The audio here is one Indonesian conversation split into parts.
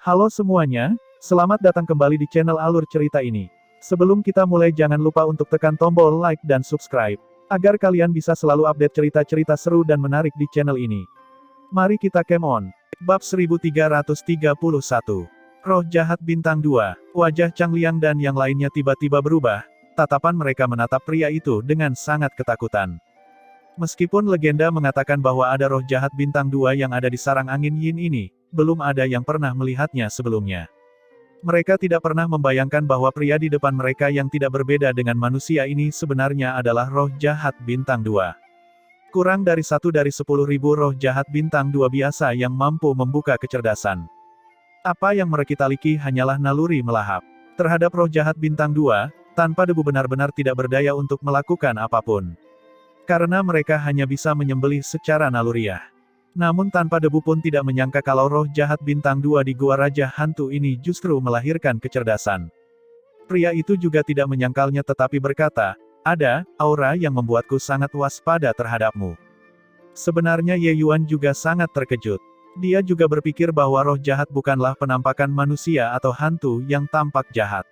Halo semuanya, selamat datang kembali di channel Alur Cerita ini. Sebelum kita mulai jangan lupa untuk tekan tombol like dan subscribe, agar kalian bisa selalu update cerita-cerita seru dan menarik di channel ini. Mari kita game on. Bab 1331. Roh Jahat Bintang 2. Wajah Chang Liang dan yang lainnya tiba-tiba berubah, tatapan mereka menatap pria itu dengan sangat ketakutan. Meskipun legenda mengatakan bahwa ada roh jahat bintang 2 yang ada di sarang angin Yin ini, belum ada yang pernah melihatnya sebelumnya. Mereka tidak pernah membayangkan bahwa pria di depan mereka yang tidak berbeda dengan manusia ini sebenarnya adalah roh jahat bintang 2. Kurang dari 1 dari 10.000 roh jahat bintang 2 biasa yang mampu membuka kecerdasan. Apa yang mereka miliki hanyalah naluri melahap. Terhadap roh jahat bintang 2, tanpa debu benar-benar tidak berdaya untuk melakukan apapun. Karena mereka hanya bisa menyembelih secara naluriah. Namun tanpa debu pun tidak menyangka kalau roh jahat bintang 2 di Gua Raja Hantu ini justru melahirkan kecerdasan. Pria itu juga tidak menyangkalnya tetapi berkata, ada aura yang membuatku sangat waspada terhadapmu. Sebenarnya Ye Yuan juga sangat terkejut. Dia juga berpikir bahwa roh jahat bukanlah penampakan manusia atau hantu yang tampak jahat.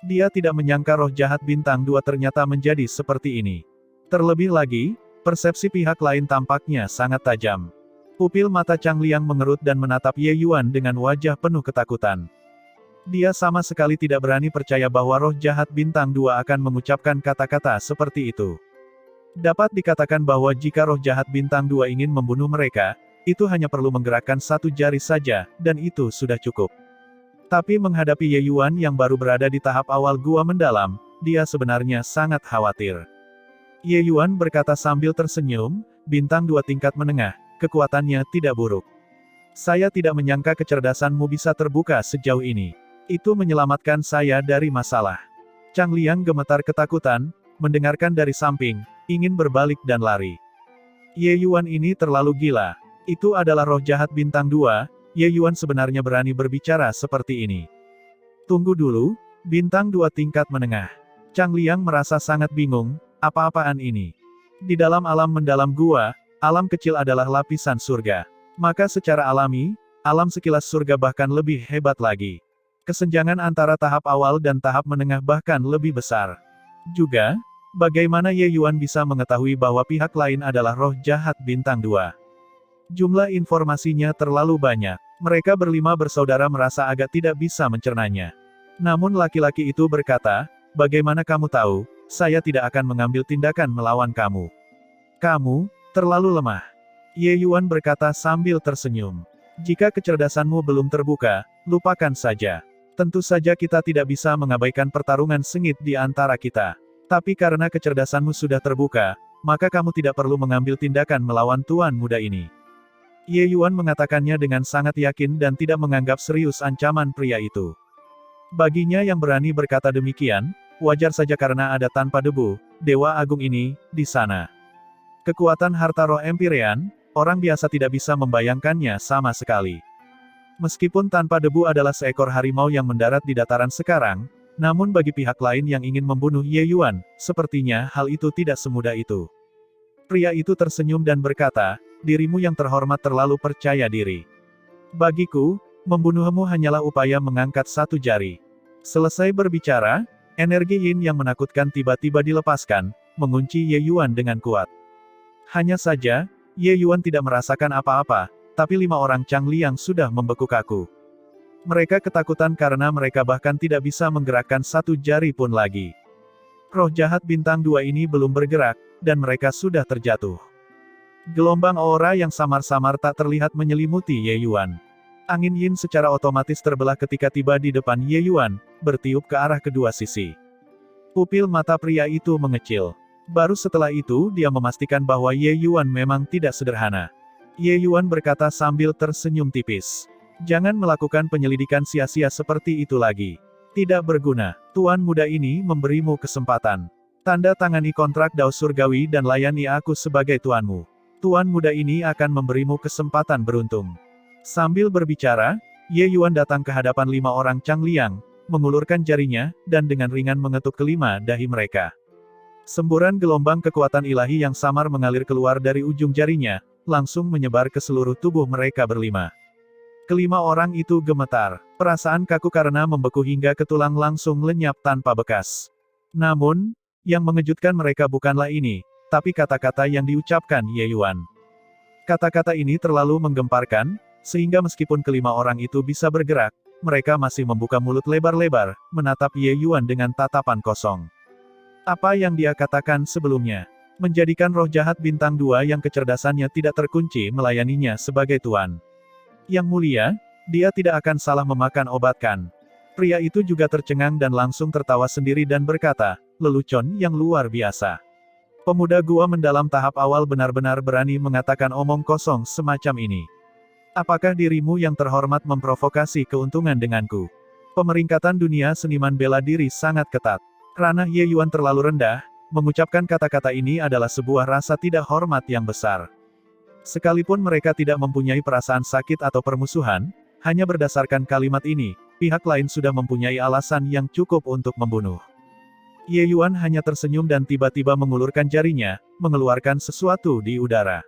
Dia tidak menyangka roh jahat bintang 2 ternyata menjadi seperti ini. Terlebih lagi, persepsi pihak lain tampaknya sangat tajam. Pupil mata Chang Liang mengerut dan menatap Ye Yuan dengan wajah penuh ketakutan. Dia sama sekali tidak berani percaya bahwa roh jahat bintang 2 akan mengucapkan kata-kata seperti itu. Dapat dikatakan bahwa jika roh jahat bintang 2 ingin membunuh mereka, itu hanya perlu menggerakkan satu jari saja, dan itu sudah cukup. Tapi menghadapi Ye Yuan yang baru berada di tahap awal gua mendalam, dia sebenarnya sangat khawatir. Ye Yuan berkata sambil tersenyum, bintang 2 tingkat menengah, kekuatannya tidak buruk. Saya tidak menyangka kecerdasanmu bisa terbuka sejauh ini. Itu menyelamatkan saya dari masalah. Chang Liang gemetar ketakutan, mendengarkan dari samping, ingin berbalik dan lari. Ye Yuan ini terlalu gila. Itu adalah roh jahat bintang 2, Ye Yuan sebenarnya berani berbicara seperti ini. Tunggu dulu, bintang 2 tingkat menengah. Chang Liang merasa sangat bingung. Apa-apaan ini? Di dalam alam mendalam gua, alam kecil adalah lapisan surga. Maka secara alami, alam sekilas surga bahkan lebih hebat lagi. Kesenjangan antara tahap awal dan tahap menengah bahkan lebih besar. Juga, bagaimana Ye Yuan bisa mengetahui bahwa pihak lain adalah roh jahat bintang 2? Jumlah informasinya terlalu banyak. Mereka berlima bersaudara merasa agak tidak bisa mencernanya. Namun laki-laki itu berkata, bagaimana kamu tahu? Saya tidak akan mengambil tindakan melawan kamu. Kamu terlalu lemah. Ye Yuan berkata sambil tersenyum. Jika kecerdasanmu belum terbuka, lupakan saja. Tentu saja kita tidak bisa mengabaikan pertarungan sengit di antara kita. Tapi karena kecerdasanmu sudah terbuka, maka kamu tidak perlu mengambil tindakan melawan tuan muda ini. Ye Yuan mengatakannya dengan sangat yakin dan tidak menganggap serius ancaman pria itu. Baginya yang berani berkata demikian, wajar saja karena ada tanpa debu, Dewa Agung ini, di sana. Kekuatan harta roh Empyrean, orang biasa tidak bisa membayangkannya sama sekali. Meskipun tanpa debu adalah seekor harimau yang mendarat di dataran sekarang, namun bagi pihak lain yang ingin membunuh Ye Yuan, sepertinya hal itu tidak semudah itu. Pria itu tersenyum dan berkata, dirimu yang terhormat terlalu percaya diri. Bagiku, membunuhmu hanyalah upaya mengangkat satu jari. Selesai berbicara, energi Yin yang menakutkan tiba-tiba dilepaskan, mengunci Ye Yuan dengan kuat. Hanya saja, Ye Yuan tidak merasakan apa-apa, tapi 5 orang Chang Liang sudah membekuk kaku. Mereka ketakutan karena mereka bahkan tidak bisa menggerakkan satu jari pun lagi. Roh jahat bintang 2 ini belum bergerak, dan mereka sudah terjatuh. Gelombang aura yang samar-samar tak terlihat menyelimuti Ye Yuan. Angin Yin secara otomatis terbelah ketika tiba di depan Ye Yuan, bertiup ke arah kedua sisi. Pupil mata pria itu mengecil. Baru setelah itu dia memastikan bahwa Ye Yuan memang tidak sederhana. Ye Yuan berkata sambil tersenyum tipis. Jangan melakukan penyelidikan sia-sia seperti itu lagi. Tidak berguna. Tuan muda ini memberimu kesempatan. Tanda tangani kontrak Dao Surgawi dan layani aku sebagai tuanmu. Tuan muda ini akan memberimu kesempatan beruntung. Sambil berbicara, Ye Yuan datang ke hadapan 5 orang Chang Liang, mengulurkan jarinya, dan dengan ringan mengetuk kelima dahi mereka. Semburan gelombang kekuatan ilahi yang samar mengalir keluar dari ujung jarinya, langsung menyebar ke seluruh tubuh mereka berlima. Kelima orang itu gemetar. Perasaan kaku karena membeku hingga ke tulang langsung lenyap tanpa bekas. Namun, yang mengejutkan mereka bukanlah ini, tapi kata-kata yang diucapkan Ye Yuan. Kata-kata ini terlalu menggemparkan, sehingga meskipun kelima orang itu bisa bergerak, mereka masih membuka mulut lebar-lebar, menatap Ye Yuan dengan tatapan kosong. Apa yang dia katakan sebelumnya, menjadikan roh jahat bintang 2 yang kecerdasannya tidak terkunci melayaninya sebagai tuan. Yang mulia, dia tidak akan salah memakan obat kan. Pria itu juga tercengang dan langsung tertawa sendiri dan berkata, lelucon yang luar biasa. Pemuda gua mendalam tahap awal benar-benar berani mengatakan omong kosong semacam ini. Apakah dirimu yang terhormat memprovokasi keuntungan denganku? Pemeringkatan dunia seniman bela diri sangat ketat. Ranah Ye Yuan terlalu rendah, mengucapkan kata-kata ini adalah sebuah rasa tidak hormat yang besar. Sekalipun mereka tidak mempunyai perasaan sakit atau permusuhan, hanya berdasarkan kalimat ini, pihak lain sudah mempunyai alasan yang cukup untuk membunuh. Ye Yuan hanya tersenyum dan tiba-tiba mengulurkan jarinya, mengeluarkan sesuatu di udara.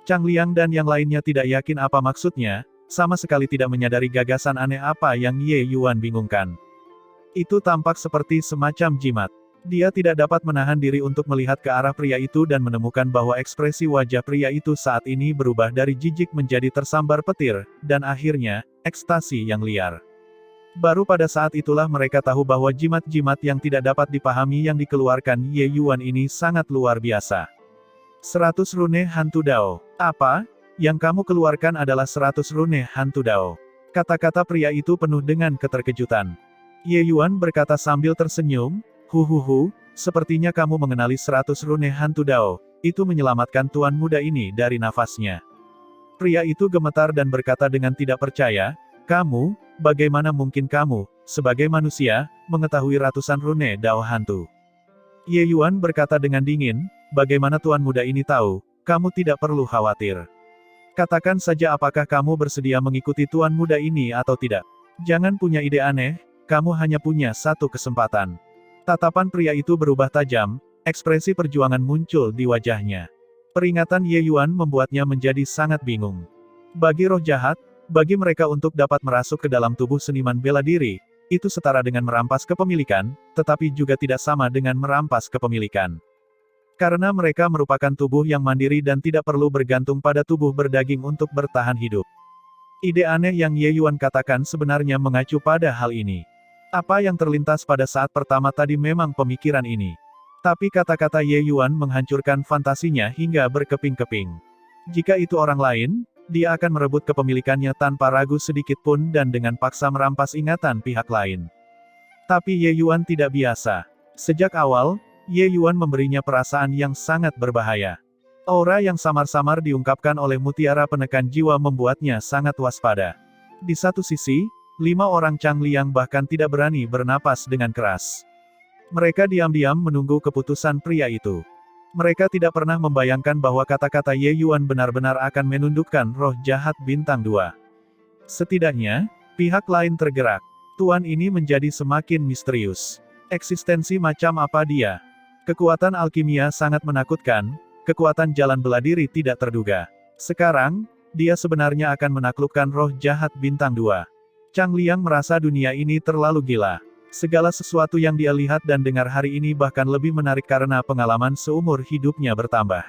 Chang Liang dan yang lainnya tidak yakin apa maksudnya, sama sekali tidak menyadari gagasan aneh apa yang Ye Yuan bingungkan. Itu tampak seperti semacam jimat. Dia tidak dapat menahan diri untuk melihat ke arah pria itu dan menemukan bahwa ekspresi wajah pria itu saat ini berubah dari jijik menjadi tersambar petir, dan akhirnya, ekstasi yang liar. Baru pada saat itulah mereka tahu bahwa jimat-jimat yang tidak dapat dipahami yang dikeluarkan Ye Yuan ini sangat luar biasa. 100 rune hantu Dao. Apa? Yang kamu keluarkan adalah 100 rune hantu Dao. Kata-kata pria itu penuh dengan keterkejutan. Ye Yuan berkata sambil tersenyum, huhuhu, sepertinya kamu mengenali 100 rune hantu Dao, itu menyelamatkan tuan muda ini dari nafasnya. Pria itu gemetar dan berkata dengan tidak percaya, kamu, bagaimana mungkin kamu, sebagai manusia, mengetahui ratusan rune Dao hantu? Ye Yuan berkata dengan dingin, bagaimana tuan muda ini tahu, kamu tidak perlu khawatir. Katakan saja apakah kamu bersedia mengikuti tuan muda ini atau tidak. Jangan punya ide aneh, kamu hanya punya satu kesempatan. Tatapan pria itu berubah tajam, ekspresi perjuangan muncul di wajahnya. Peringatan Ye Yuan membuatnya menjadi sangat bingung. Bagi roh jahat, bagi mereka untuk dapat merasuk ke dalam tubuh seniman bela diri, itu setara dengan merampas kepemilikan, tetapi juga tidak sama dengan merampas kepemilikan. Karena mereka merupakan tubuh yang mandiri dan tidak perlu bergantung pada tubuh berdaging untuk bertahan hidup. Ide aneh yang Ye Yuan katakan sebenarnya mengacu pada hal ini. Apa yang terlintas pada saat pertama tadi memang pemikiran ini. Tapi kata-kata Ye Yuan menghancurkan fantasinya hingga berkeping-keping. Jika itu orang lain, dia akan merebut kepemilikannya tanpa ragu sedikit pun dan dengan paksa merampas ingatan pihak lain. Tapi Ye Yuan tidak biasa. Sejak awal, Ye Yuan memberinya perasaan yang sangat berbahaya. Aura yang samar-samar diungkapkan oleh mutiara penekan jiwa membuatnya sangat waspada. Di satu sisi, 5 orang Chang Liang bahkan tidak berani bernapas dengan keras. Mereka diam-diam menunggu keputusan pria itu. Mereka tidak pernah membayangkan bahwa kata-kata Ye Yuan benar-benar akan menundukkan roh jahat bintang 2. Setidaknya, pihak lain tergerak. Tuan ini menjadi semakin misterius. Eksistensi macam apa dia? Kekuatan alkimia sangat menakutkan, kekuatan jalan bela diri tidak terduga. Sekarang, dia sebenarnya akan menaklukkan roh jahat bintang 2. Chang Liang merasa dunia ini terlalu gila. Segala sesuatu yang dia lihat dan dengar hari ini bahkan lebih menarik karena pengalaman seumur hidupnya bertambah.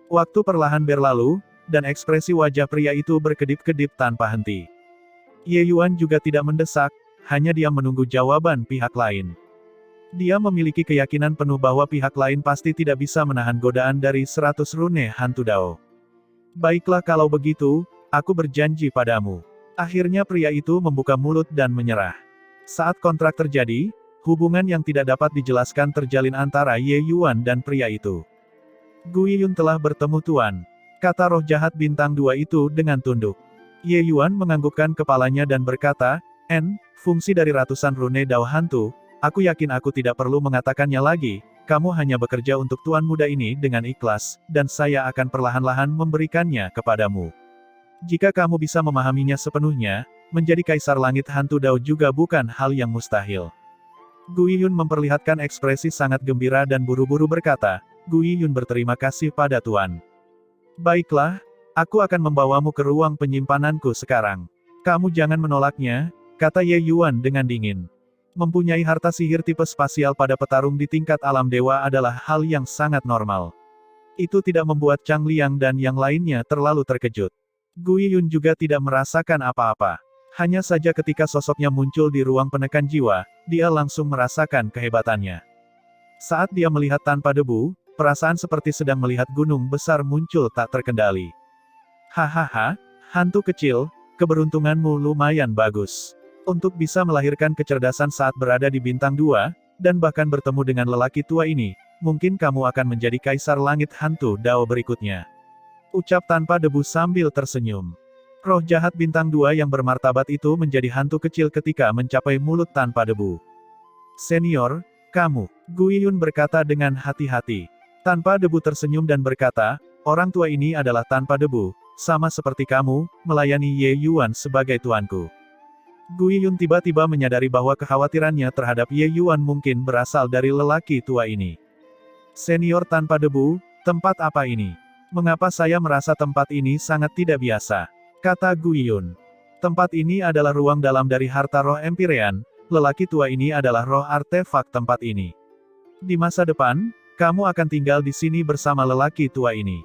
Waktu perlahan berlalu, dan ekspresi wajah pria itu berkedip-kedip tanpa henti. Ye Yuan juga tidak mendesak, hanya diam menunggu jawaban pihak lain. Dia memiliki keyakinan penuh bahwa pihak lain pasti tidak bisa menahan godaan dari 100 rune hantu Dao. Baiklah kalau begitu, aku berjanji padamu. Akhirnya pria itu membuka mulut dan menyerah. Saat kontrak terjadi, hubungan yang tidak dapat dijelaskan terjalin antara Ye Yuan dan pria itu. Gui Yun telah bertemu tuan, kata roh jahat bintang 2 itu dengan tunduk. Ye Yuan menganggukkan kepalanya dan berkata, fungsi dari ratusan rune Dao hantu, aku yakin aku tidak perlu mengatakannya lagi, kamu hanya bekerja untuk tuan muda ini dengan ikhlas, dan saya akan perlahan-lahan memberikannya kepadamu. Jika kamu bisa memahaminya sepenuhnya, menjadi kaisar langit hantu Dao juga bukan hal yang mustahil. Gui Yun memperlihatkan ekspresi sangat gembira dan buru-buru berkata, Gui Yun berterima kasih pada tuan. Baiklah, aku akan membawamu ke ruang penyimpananku sekarang. Kamu jangan menolaknya, kata Ye Yuan dengan dingin. Mempunyai harta sihir tipe spasial pada petarung di tingkat alam dewa adalah hal yang sangat normal. Itu tidak membuat Chang Liang dan yang lainnya terlalu terkejut. Gu Yun juga tidak merasakan apa-apa. Hanya saja ketika sosoknya muncul di ruang penekan jiwa, dia langsung merasakan kehebatannya. Saat dia melihat tanpa debu, perasaan seperti sedang melihat gunung besar muncul tak terkendali. Hahaha, hantu kecil, keberuntunganmu lumayan bagus. Untuk bisa melahirkan kecerdasan saat berada di bintang 2, dan bahkan bertemu dengan lelaki tua ini, mungkin kamu akan menjadi kaisar langit hantu Dao berikutnya. Ucap tanpa debu sambil tersenyum. Roh jahat bintang 2 yang bermartabat itu menjadi hantu kecil ketika mencapai mulut tanpa debu. Senior, kamu, Gu Yun berkata dengan hati-hati. Tanpa debu tersenyum dan berkata, orang tua ini adalah tanpa debu, sama seperti kamu, melayani Ye Yuan sebagai tuanku. Gu Yun tiba-tiba menyadari bahwa kekhawatirannya terhadap Ye Yuan mungkin berasal dari lelaki tua ini. Senior tanpa debu, tempat apa ini? Mengapa saya merasa tempat ini sangat tidak biasa? Kata Gu Yun. Tempat ini adalah ruang dalam dari harta roh Empyrean, lelaki tua ini adalah roh artefak tempat ini. Di masa depan, kamu akan tinggal di sini bersama lelaki tua ini.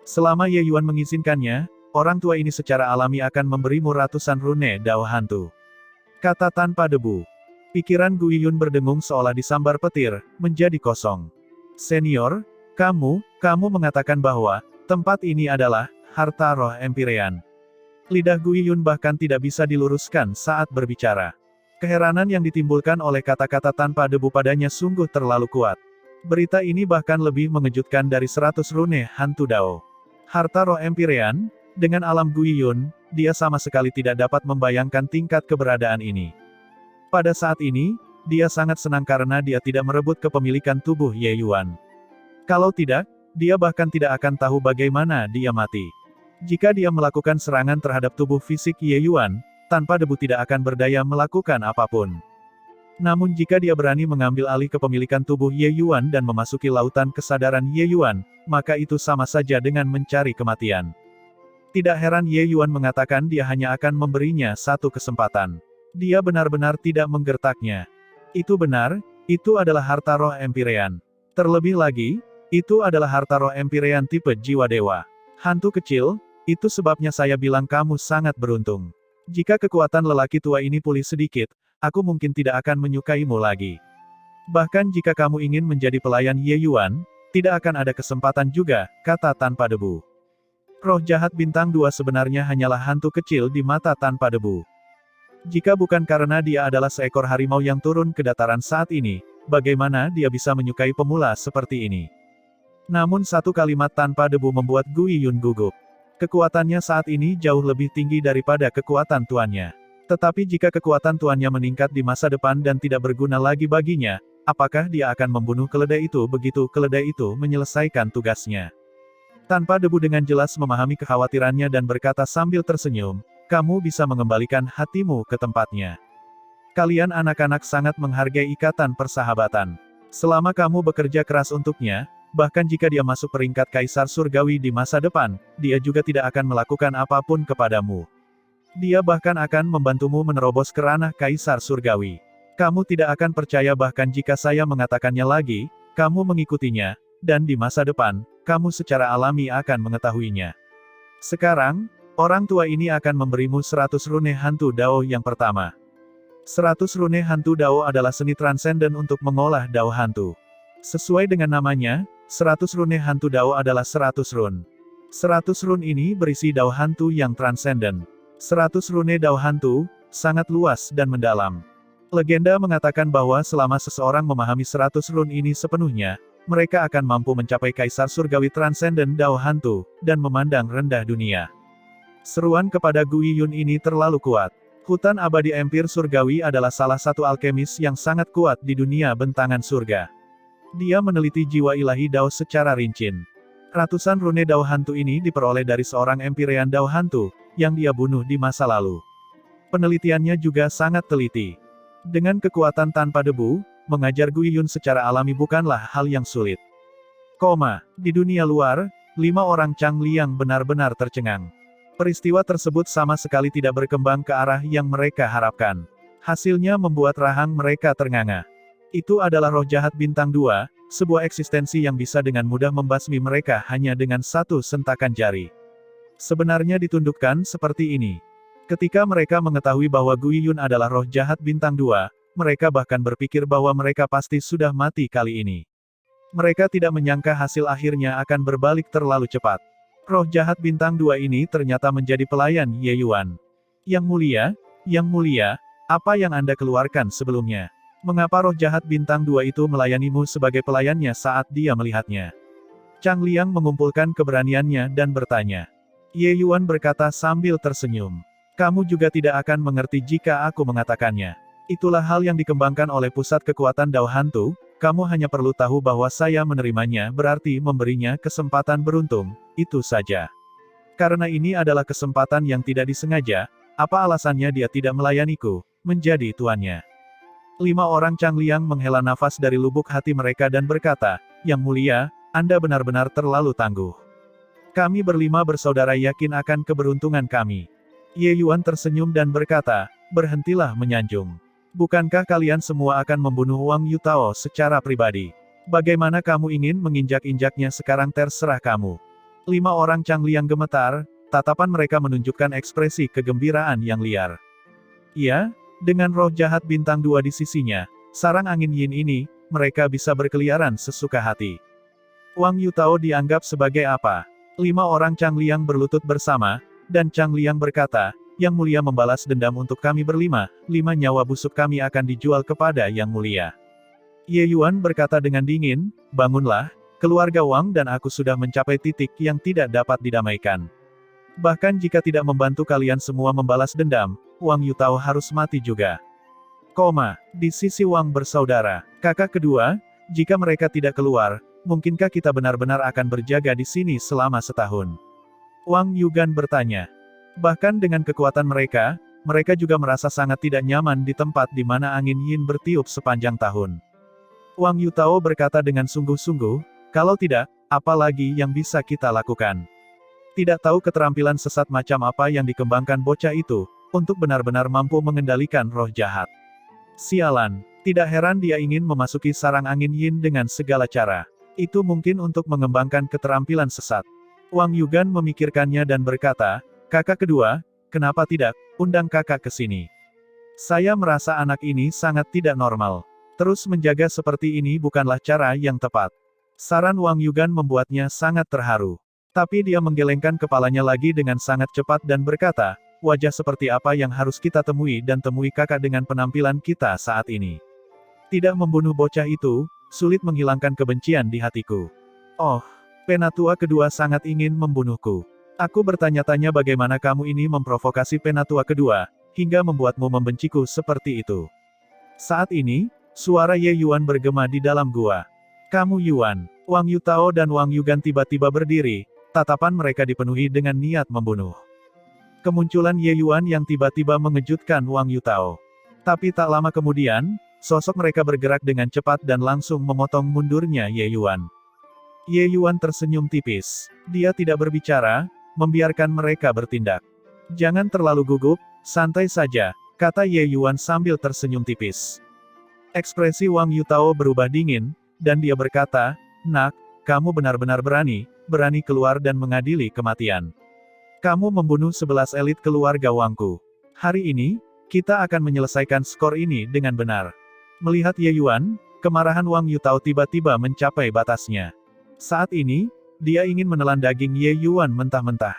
Selama Ye Yuan mengizinkannya, orang tua ini secara alami akan memberimu ratusan rune Dao hantu. Kata tanpa debu. Pikiran Gu Yun berdengung seolah disambar petir, menjadi kosong. Senior, kamu mengatakan bahwa, tempat ini adalah, harta roh Empyrean. Lidah Gu Yun bahkan tidak bisa diluruskan saat berbicara. Keheranan yang ditimbulkan oleh kata-kata tanpa debu padanya sungguh terlalu kuat. Berita ini bahkan lebih mengejutkan dari 100 rune hantu Dao. Harta roh Empyrean, dengan alam Gu Yun, dia sama sekali tidak dapat membayangkan tingkat keberadaan ini. Pada saat ini, dia sangat senang karena dia tidak merebut kepemilikan tubuh Ye Yuan. Kalau tidak, dia bahkan tidak akan tahu bagaimana dia mati. Jika dia melakukan serangan terhadap tubuh fisik Ye Yuan, tanpa debu tidak akan berdaya melakukan apapun. Namun jika dia berani mengambil alih kepemilikan tubuh Ye Yuan dan memasuki lautan kesadaran Ye Yuan, maka itu sama saja dengan mencari kematian. Tidak heran Ye Yuan mengatakan dia hanya akan memberinya satu kesempatan. Dia benar-benar tidak menggertaknya. Itu benar, itu adalah harta roh Empyrean. Terlebih lagi, itu adalah harta roh Empyrean tipe jiwa dewa. Hantu kecil, itu sebabnya saya bilang kamu sangat beruntung. Jika kekuatan lelaki tua ini pulih sedikit, aku mungkin tidak akan menyukaimu lagi. Bahkan jika kamu ingin menjadi pelayan Ye Yuan, tidak akan ada kesempatan juga, kata tanpa debu. Roh jahat bintang 2 sebenarnya hanyalah hantu kecil di mata tanpa debu. Jika bukan karena dia adalah seekor harimau yang turun ke dataran saat ini, bagaimana dia bisa menyukai pemula seperti ini? Namun satu kalimat tanpa debu membuat Gu Yun gugup. Kekuatannya saat ini jauh lebih tinggi daripada kekuatan tuannya. Tetapi jika kekuatan tuannya meningkat di masa depan dan tidak berguna lagi baginya, apakah dia akan membunuh keledai itu begitu keledai itu menyelesaikan tugasnya? Tanpa debu dengan jelas memahami kekhawatirannya dan berkata sambil tersenyum, kamu bisa mengembalikan hatimu ke tempatnya. Kalian anak-anak sangat menghargai ikatan persahabatan. Selama kamu bekerja keras untuknya, bahkan jika dia masuk peringkat Kaisar Surgawi di masa depan, dia juga tidak akan melakukan apapun kepadamu. Dia bahkan akan membantumu menerobos ke ranah Kaisar Surgawi. Kamu tidak akan percaya bahkan jika saya mengatakannya lagi, kamu mengikutinya, dan di masa depan, kamu secara alami akan mengetahuinya. Sekarang, orang tua ini akan memberimu 100 rune hantu Dao yang pertama. 100 rune hantu Dao adalah seni transenden untuk mengolah Dao hantu. Sesuai dengan namanya, 100 rune hantu Dao adalah 100 run. 100 run ini berisi Dao hantu yang transenden. 100 rune Dao hantu, sangat luas dan mendalam. Legenda mengatakan bahwa selama seseorang memahami 100 run ini sepenuhnya, mereka akan mampu mencapai Kaisar Surgawi Transenden Dao hantu, dan memandang rendah dunia. Seruan kepada Gu Yun ini terlalu kuat. Hutan abadi Empire Surgawi adalah salah satu alkemis yang sangat kuat di dunia bentangan surga. Dia meneliti jiwa ilahi Dao secara rinci. Ratusan rune Dao hantu ini diperoleh dari seorang Empyrean Dao hantu, yang dia bunuh di masa lalu. Penelitiannya juga sangat teliti. Dengan kekuatan tanpa debu, mengajar Gu Yun secara alami bukanlah hal yang sulit. Di dunia luar, 5 orang Chang Liang benar-benar tercengang. Peristiwa tersebut sama sekali tidak berkembang ke arah yang mereka harapkan. Hasilnya membuat rahang mereka ternganga. Itu adalah roh jahat bintang 2, sebuah eksistensi yang bisa dengan mudah membasmi mereka hanya dengan satu sentakan jari. Sebenarnya ditundukkan seperti ini. Ketika mereka mengetahui bahwa Guiyun adalah roh jahat bintang 2, mereka bahkan berpikir bahwa mereka pasti sudah mati kali ini. Mereka tidak menyangka hasil akhirnya akan berbalik terlalu cepat. Roh jahat bintang 2 ini ternyata menjadi pelayan Ye Yuan. Yang mulia, apa yang Anda keluarkan sebelumnya? Mengapa roh jahat bintang 2 itu melayanimu sebagai pelayannya saat dia melihatnya? Chang Liang mengumpulkan keberaniannya dan bertanya. Ye Yuan berkata sambil tersenyum. Kamu juga tidak akan mengerti jika aku mengatakannya. Itulah hal yang dikembangkan oleh pusat kekuatan Dao Hantu, kamu hanya perlu tahu bahwa saya menerimanya berarti memberinya kesempatan beruntung, itu saja. Karena ini adalah kesempatan yang tidak disengaja, apa alasannya dia tidak melayaniku, menjadi tuannya? 5 orang Chang Liang menghela nafas dari lubuk hati mereka dan berkata, Yang mulia, Anda benar-benar terlalu tangguh. Kami berlima bersaudara yakin akan keberuntungan kami. Ye Yuan tersenyum dan berkata, berhentilah menyanjung. Bukankah kalian semua akan membunuh Wang Yutao secara pribadi? Bagaimana kamu ingin menginjak-injaknya sekarang terserah kamu. 5 orang Chang Liang gemetar, tatapan mereka menunjukkan ekspresi kegembiraan yang liar. Ya, dengan roh jahat bintang 2 di sisinya, sarang angin yin ini, mereka bisa berkeliaran sesuka hati. Wang Yutao dianggap sebagai apa? 5 orang Chang Liang berlutut bersama, dan Chang Liang berkata, Yang mulia membalas dendam untuk kami berlima, 5 nyawa busuk kami akan dijual kepada Yang mulia. Ye Yuan berkata dengan dingin, bangunlah, keluarga Wang dan aku sudah mencapai titik yang tidak dapat didamaikan. Bahkan jika tidak membantu kalian semua membalas dendam, Wang Yutao harus mati juga. Di sisi Wang bersaudara, kakak kedua, jika mereka tidak keluar, mungkinkah kita benar-benar akan berjaga di sini selama setahun? Wang Yugan bertanya. Bahkan dengan kekuatan mereka, mereka juga merasa sangat tidak nyaman di tempat di mana angin yin bertiup sepanjang tahun. Wang Yutao berkata dengan sungguh-sungguh, kalau tidak, apa lagi yang bisa kita lakukan? Tidak tahu keterampilan sesat macam apa yang dikembangkan bocah itu, untuk benar-benar mampu mengendalikan roh jahat. Sialan, tidak heran dia ingin memasuki sarang angin yin dengan segala cara. Itu mungkin untuk mengembangkan keterampilan sesat. Wang Yugan memikirkannya dan berkata, kakak kedua, kenapa tidak, undang kakak ke sini. Saya merasa anak ini sangat tidak normal. Terus menjaga seperti ini bukanlah cara yang tepat. Saran Wang Yugan membuatnya sangat terharu. Tapi dia menggelengkan kepalanya lagi dengan sangat cepat dan berkata, wajah seperti apa yang harus kita temui dan temui kakak dengan penampilan kita saat ini. Tidak membunuh bocah itu, sulit menghilangkan kebencian di hatiku. Oh, penatua kedua sangat ingin membunuhku. Aku bertanya-tanya bagaimana kamu ini memprovokasi penatua kedua, hingga membuatmu membenciku seperti itu. Saat ini, suara Ye Yuan bergema di dalam gua. Kamu Yuan, Wang Yutao dan Wang Yugan tiba-tiba berdiri, tatapan mereka dipenuhi dengan niat membunuh. Kemunculan Ye Yuan yang tiba-tiba mengejutkan Wang Yutao. Tapi tak lama kemudian, sosok mereka bergerak dengan cepat dan langsung memotong mundurnya Ye Yuan. Ye Yuan tersenyum tipis. Dia tidak berbicara, membiarkan mereka bertindak. Jangan terlalu gugup, santai saja, kata Ye Yuan sambil tersenyum tipis. Ekspresi Wang Yutao berubah dingin, dan dia berkata, nak, kamu benar-benar berani keluar dan mengadili kematian. Kamu membunuh 11 elit keluarga Wangku. Hari ini, kita akan menyelesaikan skor ini dengan benar. Melihat Ye Yuan, kemarahan Wang Yutao tiba-tiba mencapai batasnya. Saat ini, dia ingin menelan daging Ye Yuan mentah-mentah.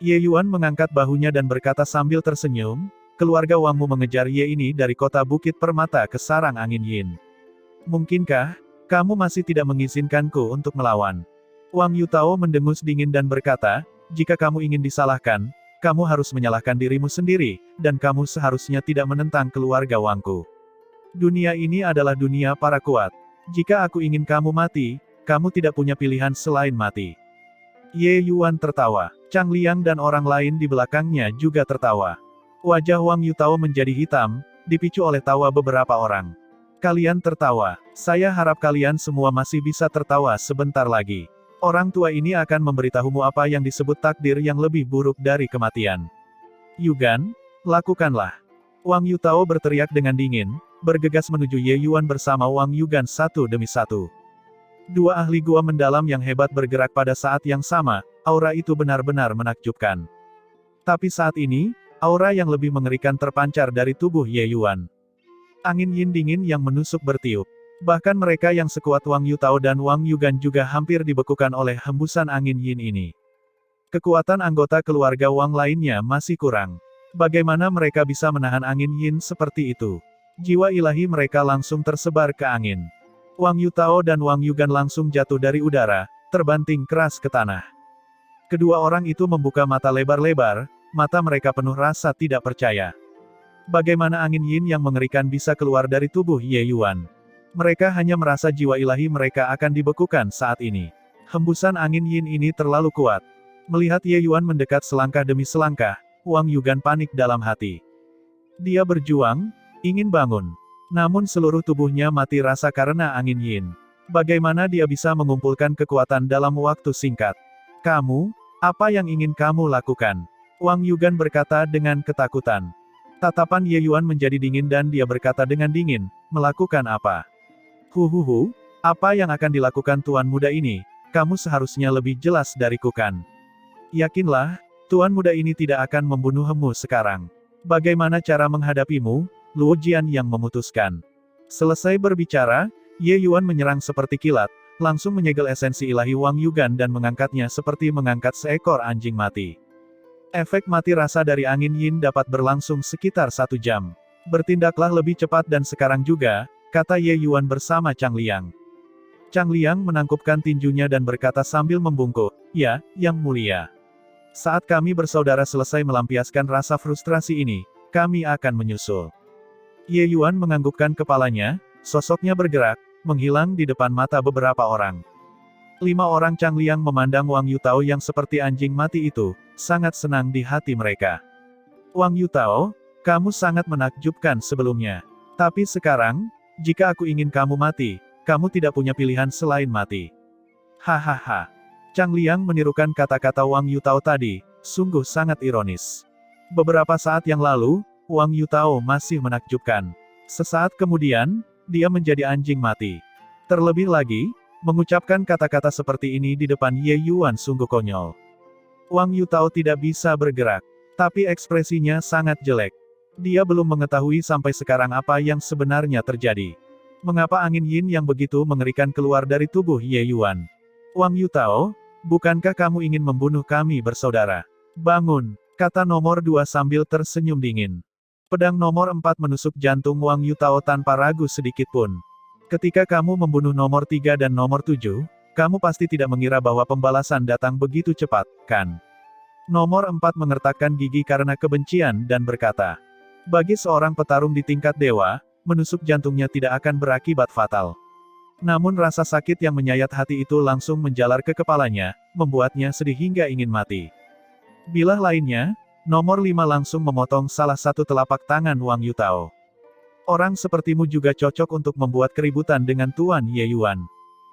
Ye Yuan mengangkat bahunya dan berkata sambil tersenyum, keluarga Wangmu mengejar Ye ini dari kota Bukit Permata ke sarang angin yin. Mungkinkah, kamu masih tidak mengizinkanku untuk melawan? Wang Yutao mendengus dingin dan berkata, jika kamu ingin disalahkan, kamu harus menyalahkan dirimu sendiri, dan kamu seharusnya tidak menentang keluarga Wangku. Dunia ini adalah dunia para kuat. Jika aku ingin kamu mati, kamu tidak punya pilihan selain mati. Ye Yuan tertawa. Chang Liang dan orang lain di belakangnya juga tertawa. Wajah Wang Yutao menjadi hitam, dipicu oleh tawa beberapa orang. Kalian tertawa. Saya harap kalian semua masih bisa tertawa sebentar lagi. Orang tua ini akan memberitahumu apa yang disebut takdir yang lebih buruk dari kematian. Yugan, lakukanlah. Wang Yutao berteriak dengan dingin, bergegas menuju Ye Yuan bersama Wang Yugan satu demi satu. Dua ahli gua mendalam yang hebat bergerak pada saat yang sama, aura itu benar-benar menakjubkan. Tapi saat ini, aura yang lebih mengerikan terpancar dari tubuh Ye Yuan. Angin yin dingin yang menusuk bertiup. Bahkan mereka yang sekuat Wang Yutao dan Wang Yugan juga hampir dibekukan oleh hembusan angin yin ini. Kekuatan anggota keluarga Wang lainnya masih kurang. Bagaimana mereka bisa menahan angin yin seperti itu? Jiwa ilahi mereka langsung tersebar ke angin. Wang Yutao dan Wang Yugan langsung jatuh dari udara, terbanting keras ke tanah. Kedua orang itu membuka mata lebar-lebar, mata mereka penuh rasa tidak percaya. Bagaimana angin yin yang mengerikan bisa keluar dari tubuh Ye Yuan? Mereka hanya merasa jiwa ilahi mereka akan dibekukan saat ini. Hembusan angin yin ini terlalu kuat. Melihat Ye Yuan mendekat selangkah demi selangkah, Wang Yugan panik dalam hati. Dia berjuang, ingin bangun. Namun seluruh tubuhnya mati rasa karena angin yin. Bagaimana dia bisa mengumpulkan kekuatan dalam waktu singkat? Kamu, apa yang ingin kamu lakukan? Wang Yugan berkata dengan ketakutan. Tatapan Ye Yuan menjadi dingin dan dia berkata dengan dingin, melakukan apa? Huhuhu, apa yang akan dilakukan tuan muda ini? Kamu seharusnya lebih jelas dariku kan? Yakinlah, tuan muda ini tidak akan membunuhmu sekarang. Bagaimana cara menghadapimu? Luo Jian yang memutuskan. Selesai berbicara, Ye Yuan menyerang seperti kilat, langsung menyegel esensi ilahi Wang Yugan dan mengangkatnya seperti mengangkat seekor anjing mati. Efek mati rasa dari angin yin dapat berlangsung sekitar 1 jam. Bertindaklah lebih cepat dan sekarang juga, kata Ye Yuan bersama Chang Liang. Chang Liang menangkupkan tinjunya dan berkata sambil membungkuk, ya, yang mulia. Saat kami bersaudara selesai melampiaskan rasa frustrasi ini, kami akan menyusul. Ye Yuan menganggukkan kepalanya, sosoknya bergerak, menghilang di depan mata beberapa orang. 5 orang Chang Liang memandang Wang Yutao yang seperti anjing mati itu, sangat senang di hati mereka. Wang Yutao, kamu sangat menakjubkan sebelumnya. Tapi sekarang, jika aku ingin kamu mati, kamu tidak punya pilihan selain mati. Hahaha. Chang Liang menirukan kata-kata Wang Yutao tadi, sungguh sangat ironis. Beberapa saat yang lalu, Wang Yutao masih menakjubkan. Sesaat kemudian, dia menjadi anjing mati. Terlebih lagi, mengucapkan kata-kata seperti ini di depan Ye Yuan sungguh konyol. Wang Yutao tidak bisa bergerak, tapi ekspresinya sangat jelek. Dia belum mengetahui sampai sekarang apa yang sebenarnya terjadi. Mengapa angin yin yang begitu mengerikan keluar dari tubuh Ye Yuan? Wang Yutao, bukankah kamu ingin membunuh kami bersaudara? Bangun, kata nomor 2 sambil tersenyum dingin. Pedang nomor 4 menusuk jantung Wang Yutao tanpa ragu sedikit pun. Ketika kamu membunuh nomor 3 dan nomor 7, kamu pasti tidak mengira bahwa pembalasan datang begitu cepat, kan? Nomor 4 mengertakkan gigi karena kebencian dan berkata, bagi seorang petarung di tingkat dewa, menusuk jantungnya tidak akan berakibat fatal. Namun rasa sakit yang menyayat hati itu langsung menjalar ke kepalanya, membuatnya sedih hingga ingin mati. Bilah lainnya, nomor 5 langsung memotong salah satu telapak tangan Wang Yutao. Orang sepertimu juga cocok untuk membuat keributan dengan Tuan Ye Yuan.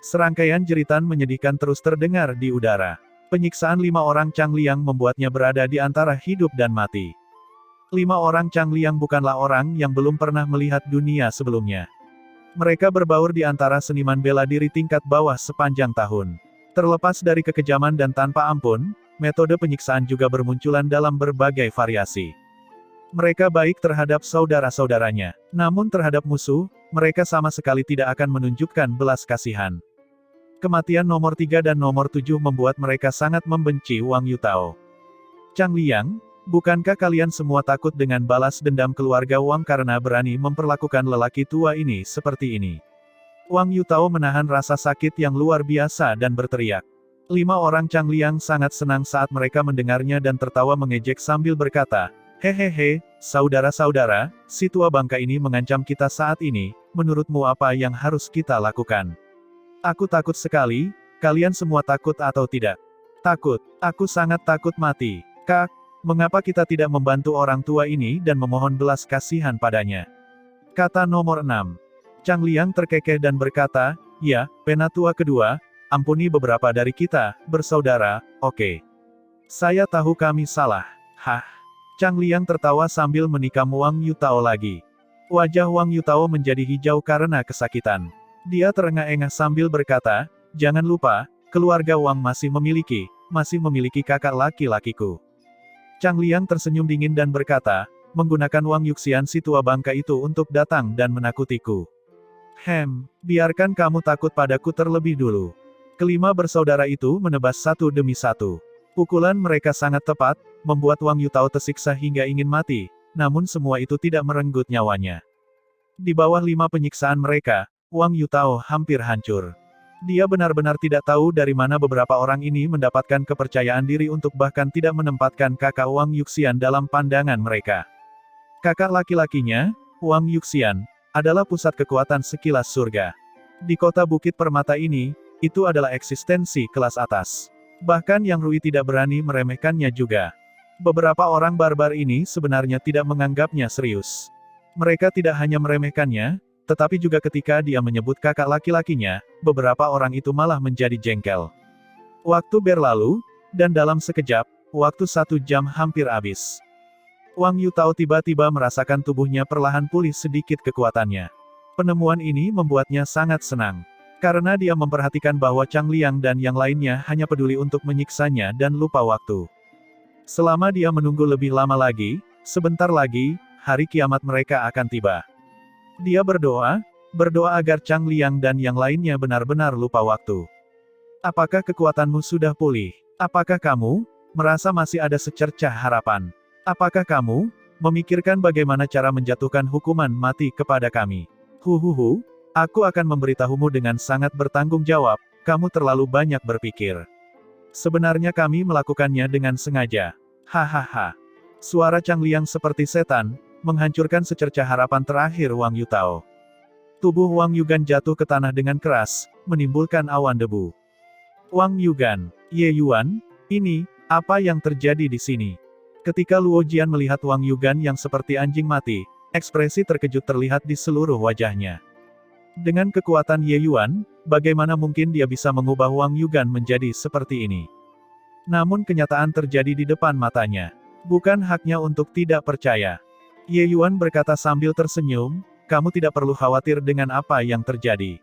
Serangkaian jeritan menyedihkan terus terdengar di udara. Penyiksaan 5 orang Chang Liang membuatnya berada di antara hidup dan mati. 5 orang Chang Liang bukanlah orang yang belum pernah melihat dunia sebelumnya. Mereka berbaur di antara seniman bela diri tingkat bawah sepanjang tahun. Terlepas dari kekejaman dan tanpa ampun, metode penyiksaan juga bermunculan dalam berbagai variasi. Mereka baik terhadap saudara-saudaranya, namun terhadap musuh, mereka sama sekali tidak akan menunjukkan belas kasihan. Kematian nomor 3 dan nomor 7 membuat mereka sangat membenci Wang Yutao. Chang Liang, bukankah kalian semua takut dengan balas dendam keluarga Wang karena berani memperlakukan lelaki tua ini seperti ini? Wang Yutao menahan rasa sakit yang luar biasa dan berteriak. 5 orang Chang Liang sangat senang saat mereka mendengarnya dan tertawa mengejek sambil berkata, hehehe, saudara-saudara, si tua bangka ini mengancam kita saat ini, menurutmu apa yang harus kita lakukan? Aku takut sekali, kalian semua takut atau tidak? Takut, aku sangat takut mati. Kak, mengapa kita tidak membantu orang tua ini dan memohon belas kasihan padanya? Kata nomor 6. Chang Liang terkekeh dan berkata, ya, penatua kedua, ampuni beberapa dari kita, bersaudara, oke. Saya tahu kami salah. Hah? Chang Liang tertawa sambil menikam Wang Yutao lagi. Wajah Wang Yutao menjadi hijau karena kesakitan. Dia terengah-engah sambil berkata, jangan lupa, keluarga Wang masih memiliki kakak laki-lakiku. Chang Liang tersenyum dingin dan berkata, menggunakan Wang Yuxian si tua bangka itu untuk datang dan menakutiku. Biarkan kamu takut padaku terlebih dulu. Kelima bersaudara itu menebas satu demi satu. Pukulan mereka sangat tepat, membuat Wang Yutao tersiksa hingga ingin mati, namun semua itu tidak merenggut nyawanya. Di bawah 5 penyiksaan mereka, Wang Yutao hampir hancur. Dia benar-benar tidak tahu dari mana beberapa orang ini mendapatkan kepercayaan diri untuk bahkan tidak menempatkan kakak Wang Yuxian dalam pandangan mereka. Kakak laki-lakinya, Wang Yuxian, adalah pusat kekuatan sekilas surga. Di kota Bukit Permata ini, itu adalah eksistensi kelas atas. Bahkan Yang Rui tidak berani meremehkannya juga. Beberapa orang barbar ini sebenarnya tidak menganggapnya serius. Mereka tidak hanya meremehkannya, tetapi juga ketika dia menyebut kakak laki-lakinya, beberapa orang itu malah menjadi jengkel. Waktu berlalu, dan dalam sekejap, waktu 1 jam hampir habis. Wang Yutao tiba-tiba merasakan tubuhnya perlahan pulih sedikit kekuatannya. Penemuan ini membuatnya sangat senang. Karena dia memperhatikan bahwa Chang Liang dan yang lainnya hanya peduli untuk menyiksanya dan lupa waktu. Selama dia menunggu lebih lama lagi, sebentar lagi, hari kiamat mereka akan tiba. Dia berdoa agar Chang Liang dan yang lainnya benar-benar lupa waktu. Apakah kekuatanmu sudah pulih? Apakah kamu merasa masih ada secercah harapan? Apakah kamu memikirkan bagaimana cara menjatuhkan hukuman mati kepada kami? Aku akan memberitahumu dengan sangat bertanggung jawab, kamu terlalu banyak berpikir. Sebenarnya kami melakukannya dengan sengaja. Hahaha. Suara Chang Liang seperti setan, menghancurkan secercah harapan terakhir Wang Yutao. Tubuh Wang Yugan jatuh ke tanah dengan keras, menimbulkan awan debu. Wang Yugan, Ye Yuan, ini, apa yang terjadi di sini? Ketika Luo Jian melihat Wang Yugan yang seperti anjing mati, ekspresi terkejut terlihat di seluruh wajahnya. Dengan kekuatan Ye Yuan, bagaimana mungkin dia bisa mengubah Wang Yugan menjadi seperti ini? Namun kenyataan terjadi di depan matanya. Bukan haknya untuk tidak percaya. Ye Yuan berkata sambil tersenyum, kamu tidak perlu khawatir dengan apa yang terjadi.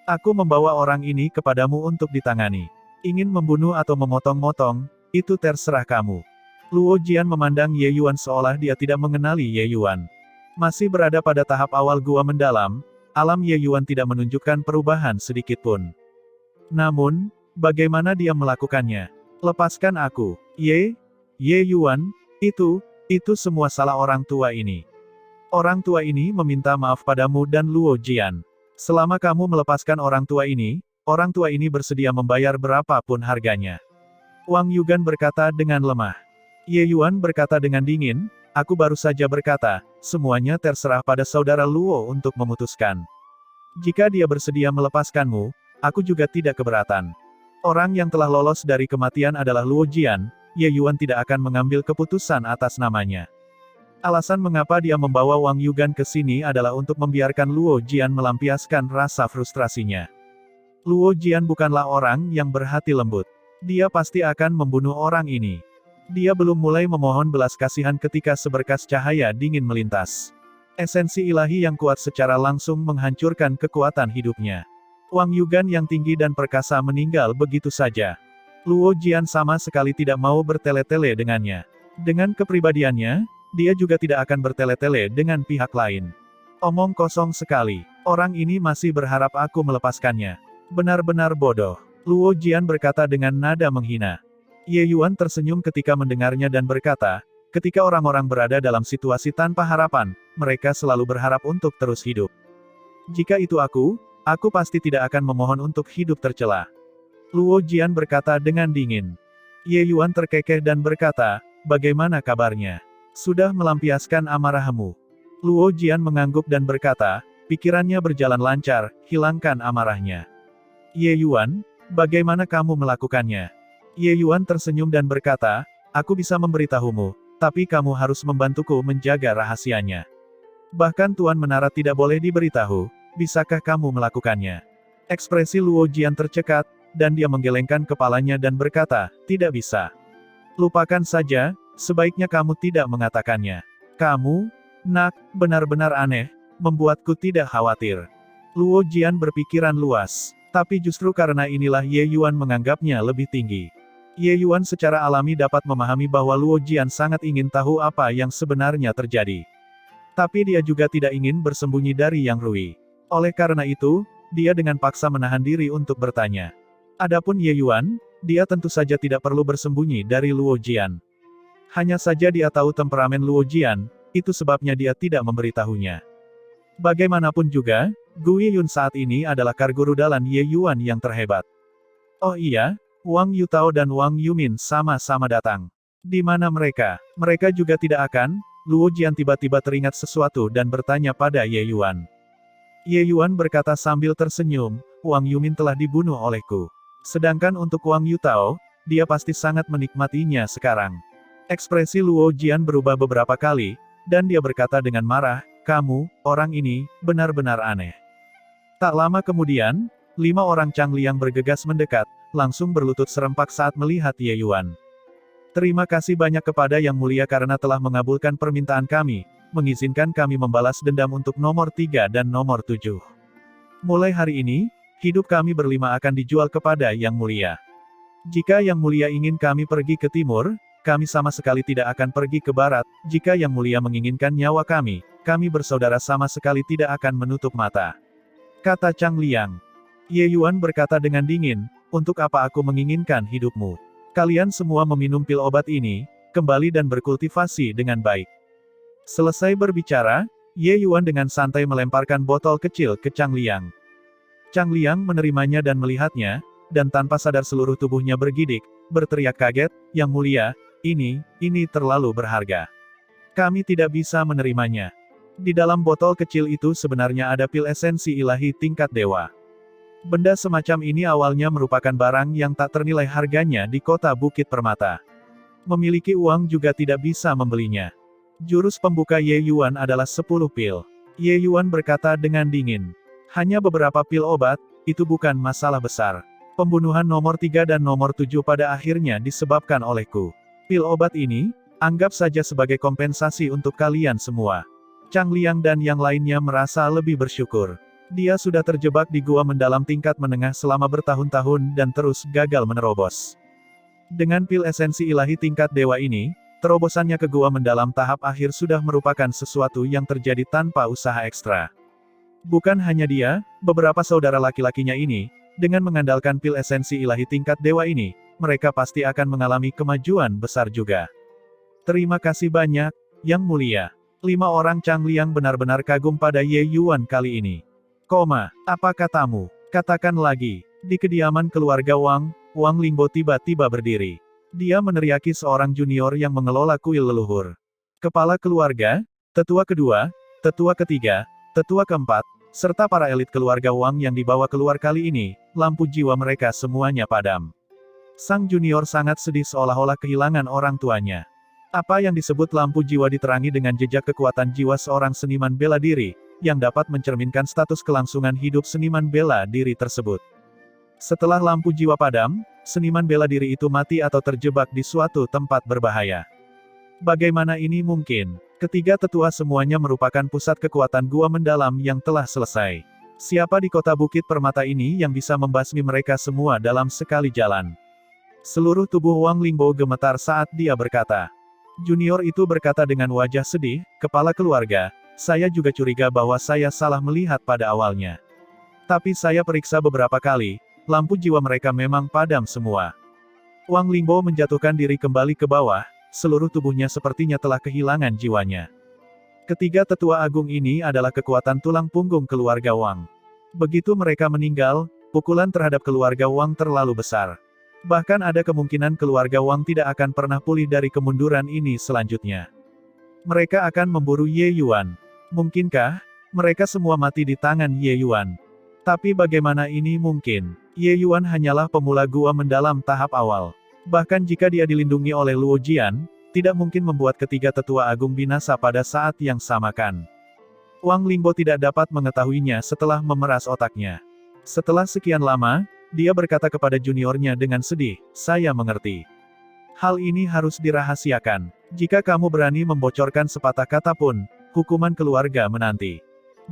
Aku membawa orang ini kepadamu untuk ditangani. Ingin membunuh atau memotong-motong, itu terserah kamu. Luo Jian memandang Ye Yuan seolah dia tidak mengenali Ye Yuan. Masih berada pada tahap awal gua mendalam, alam Ye Yuan tidak menunjukkan perubahan sedikitpun. Namun, bagaimana dia melakukannya? Lepaskan aku, Ye Yuan, itu semua salah orang tua ini. Orang tua ini meminta maaf padamu dan Luo Jian. Selama kamu melepaskan orang tua ini bersedia membayar berapapun harganya. Wang Yugan berkata dengan lemah. Ye Yuan berkata dengan dingin, aku baru saja berkata, semuanya terserah pada saudara Luo untuk memutuskan. Jika dia bersedia melepaskanmu, aku juga tidak keberatan. Orang yang telah lolos dari kematian adalah Luo Jian, Ye Yuan tidak akan mengambil keputusan atas namanya. Alasan mengapa dia membawa Wang Yugan ke sini adalah untuk membiarkan Luo Jian melampiaskan rasa frustrasinya. Luo Jian bukanlah orang yang berhati lembut. Dia pasti akan membunuh orang ini. Dia belum mulai memohon belas kasihan ketika seberkas cahaya dingin melintas. Esensi ilahi yang kuat secara langsung menghancurkan kekuatan hidupnya. Wang Yugan yang tinggi dan perkasa meninggal begitu saja. Luo Jian sama sekali tidak mau bertele-tele dengannya. Dengan kepribadiannya, dia juga tidak akan bertele-tele dengan pihak lain. Omong kosong sekali. Orang ini masih berharap aku melepaskannya. Benar-benar bodoh. Luo Jian berkata dengan nada menghina. Ye Yuan tersenyum ketika mendengarnya dan berkata, ketika orang-orang berada dalam situasi tanpa harapan, mereka selalu berharap untuk terus hidup. Jika itu aku pasti tidak akan memohon untuk hidup tercela. Luo Jian berkata dengan dingin. Ye Yuan terkekeh dan berkata, bagaimana kabarnya? Sudah melampiaskan amarahmu? Luo Jian mengangguk dan berkata, pikirannya berjalan lancar, hilangkan amarahnya. Ye Yuan, bagaimana kamu melakukannya? Ye Yuan tersenyum dan berkata, aku bisa memberitahumu, tapi kamu harus membantuku menjaga rahasianya. Bahkan Tuan Menara tidak boleh diberitahu, bisakah kamu melakukannya? Ekspresi Luo Jian tercekat, dan dia menggelengkan kepalanya dan berkata, tidak bisa. Lupakan saja, sebaiknya kamu tidak mengatakannya. Kamu, nak, benar-benar aneh, membuatku tidak khawatir. Luo Jian berpikiran luas. Tapi justru karena inilah Ye Yuan menganggapnya lebih tinggi. Ye Yuan secara alami dapat memahami bahwa Luo Jian sangat ingin tahu apa yang sebenarnya terjadi. Tapi dia juga tidak ingin bersembunyi dari Yang Rui. Oleh karena itu, dia dengan paksa menahan diri untuk bertanya. Adapun Ye Yuan, dia tentu saja tidak perlu bersembunyi dari Luo Jian. Hanya saja dia tahu temperamen Luo Jian, itu sebabnya dia tidak memberitahunya. Bagaimanapun juga, Gui Yun saat ini adalah karguru dalan Ye Yuan yang terhebat. Oh iya, Wang Yutao dan Wang Yumin sama-sama datang. Di mana mereka? Mereka juga tidak akan. Luo Jian tiba-tiba teringat sesuatu dan bertanya pada Ye Yuan. Ye Yuan berkata sambil tersenyum, Wang Yumin telah dibunuh olehku. Sedangkan untuk Wang Yutao, dia pasti sangat menikmatinya sekarang. Ekspresi Luo Jian berubah beberapa kali, dan dia berkata dengan marah, kamu, orang ini, benar-benar aneh. Tak lama kemudian, 5 orang Changliang bergegas mendekat, langsung berlutut serempak saat melihat Ye Yuan. Terima kasih banyak kepada Yang Mulia karena telah mengabulkan permintaan kami, mengizinkan kami membalas dendam untuk nomor 3 dan nomor 7. Mulai hari ini, hidup kami berlima akan dijual kepada Yang Mulia. Jika Yang Mulia ingin kami pergi ke timur, kami sama sekali tidak akan pergi ke barat. Jika Yang Mulia menginginkan nyawa kami bersaudara sama sekali tidak akan menutup mata. Kata Changliang. Ye Yuan berkata dengan dingin, untuk apa aku menginginkan hidupmu? Kalian semua meminum pil obat ini, kembali dan berkultivasi dengan baik. Selesai berbicara, Ye Yuan dengan santai melemparkan botol kecil ke Changliang. Changliang menerimanya dan melihatnya, dan tanpa sadar seluruh tubuhnya bergidik, berteriak kaget, Yang Mulia, ini terlalu berharga. Kami tidak bisa menerimanya. Di dalam botol kecil itu sebenarnya ada pil esensi ilahi tingkat dewa. Benda semacam ini awalnya merupakan barang yang tak ternilai harganya di kota Bukit Permata. Memiliki uang juga tidak bisa membelinya. Jurus pembuka Ye Yuan adalah 10 pil. Ye Yuan berkata dengan dingin. Hanya beberapa pil obat, itu bukan masalah besar. Pembunuhan nomor 3 dan nomor 7 pada akhirnya disebabkan olehku. Pil obat ini, anggap saja sebagai kompensasi untuk kalian semua. Changliang dan yang lainnya merasa lebih bersyukur. Dia sudah terjebak di gua mendalam tingkat menengah selama bertahun-tahun dan terus gagal menerobos. Dengan pil esensi ilahi tingkat dewa ini, terobosannya ke gua mendalam tahap akhir sudah merupakan sesuatu yang terjadi tanpa usaha ekstra. Bukan hanya dia, beberapa saudara laki-lakinya ini, dengan mengandalkan pil esensi ilahi tingkat dewa ini, mereka pasti akan mengalami kemajuan besar juga. Terima kasih banyak, Yang Mulia. 5 orang Changliang benar-benar kagum pada Ye Yuan kali ini. Apa katamu? Katakan lagi. Di kediaman keluarga Wang, Wang Lingbo tiba-tiba berdiri. Dia meneriaki seorang junior yang mengelola kuil leluhur. Kepala keluarga, tetua kedua, tetua ketiga, tetua keempat, serta para elit keluarga Wang yang dibawa keluar kali ini, lampu jiwa mereka semuanya padam. Sang junior sangat sedih seolah-olah kehilangan orang tuanya. Apa yang disebut lampu jiwa diterangi dengan jejak kekuatan jiwa seorang seniman bela diri, yang dapat mencerminkan status kelangsungan hidup seniman bela diri tersebut. Setelah lampu jiwa padam, seniman bela diri itu mati atau terjebak di suatu tempat berbahaya. Bagaimana ini mungkin? Ketiga tetua semuanya merupakan pusat kekuatan gua mendalam yang telah selesai. Siapa di kota Bukit Permata ini yang bisa membasmi mereka semua dalam sekali jalan? Seluruh tubuh Wang Lingbo gemetar saat dia berkata. Junior itu berkata dengan wajah sedih, kepala keluarga, saya juga curiga bahwa saya salah melihat pada awalnya. Tapi saya periksa beberapa kali, lampu jiwa mereka memang padam semua. Wang Lingbo menjatuhkan diri kembali ke bawah, seluruh tubuhnya sepertinya telah kehilangan jiwanya. Ketiga tetua agung ini adalah kekuatan tulang punggung keluarga Wang. Begitu mereka meninggal, pukulan terhadap keluarga Wang terlalu besar. Bahkan ada kemungkinan keluarga Wang tidak akan pernah pulih dari kemunduran ini selanjutnya. Mereka akan memburu Ye Yuan. Mungkinkah mereka semua mati di tangan Ye Yuan? Tapi bagaimana ini mungkin? Ye Yuan hanyalah pemula gua mendalam tahap awal. Bahkan jika dia dilindungi oleh Luo Jian, tidak mungkin membuat ketiga tetua agung binasa pada saat yang sama kan? Wang Lingbo tidak dapat mengetahuinya setelah memeras otaknya. Setelah sekian lama, Dia berkata kepada juniornya dengan sedih, "Saya mengerti. Hal ini harus dirahasiakan. Jika kamu berani membocorkan sepatah kata pun, hukuman keluarga menanti."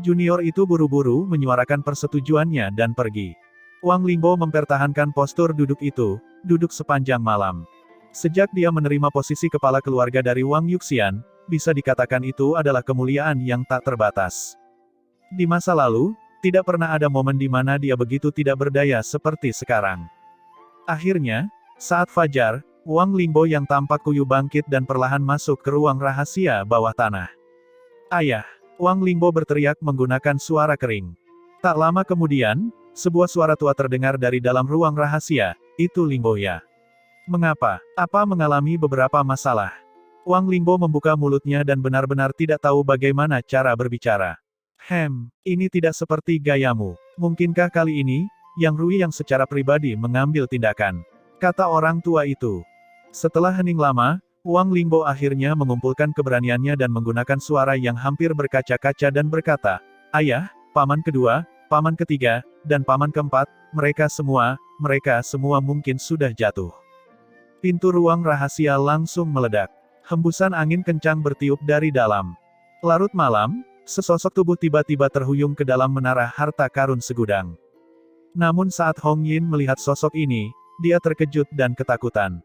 Junior itu buru-buru menyuarakan persetujuannya dan pergi. Wang Lingbo mempertahankan postur duduk itu, duduk sepanjang malam. Sejak dia menerima posisi kepala keluarga dari Wang Yuxian, bisa dikatakan itu adalah kemuliaan yang tak terbatas. Di masa lalu, tidak pernah ada momen di mana dia begitu tidak berdaya seperti sekarang. Akhirnya, saat fajar, Wang Lingbo yang tampak kuyu bangkit dan perlahan masuk ke ruang rahasia bawah tanah. "Ayah!" Wang Lingbo berteriak menggunakan suara kering. Tak lama kemudian, sebuah suara tua terdengar dari dalam ruang rahasia, "Itu Lingbo ya? Mengapa? Apa mengalami beberapa masalah?" Wang Lingbo membuka mulutnya dan benar-benar tidak tahu bagaimana cara berbicara. Ini tidak seperti gayamu. Mungkinkah kali ini, Yang Rui yang secara pribadi mengambil tindakan?" kata orang tua itu. Setelah hening lama, Wang Lingbo akhirnya mengumpulkan keberaniannya dan menggunakan suara yang hampir berkaca-kaca dan berkata, "Ayah, paman kedua, paman ketiga, dan paman keempat, mereka semua mungkin sudah jatuh." Pintu ruang rahasia langsung meledak. Hembusan angin kencang bertiup dari dalam. Larut malam, sesosok tubuh tiba-tiba terhuyung ke dalam menara harta karun segudang. Namun saat Hong Yin melihat sosok ini, dia terkejut dan ketakutan.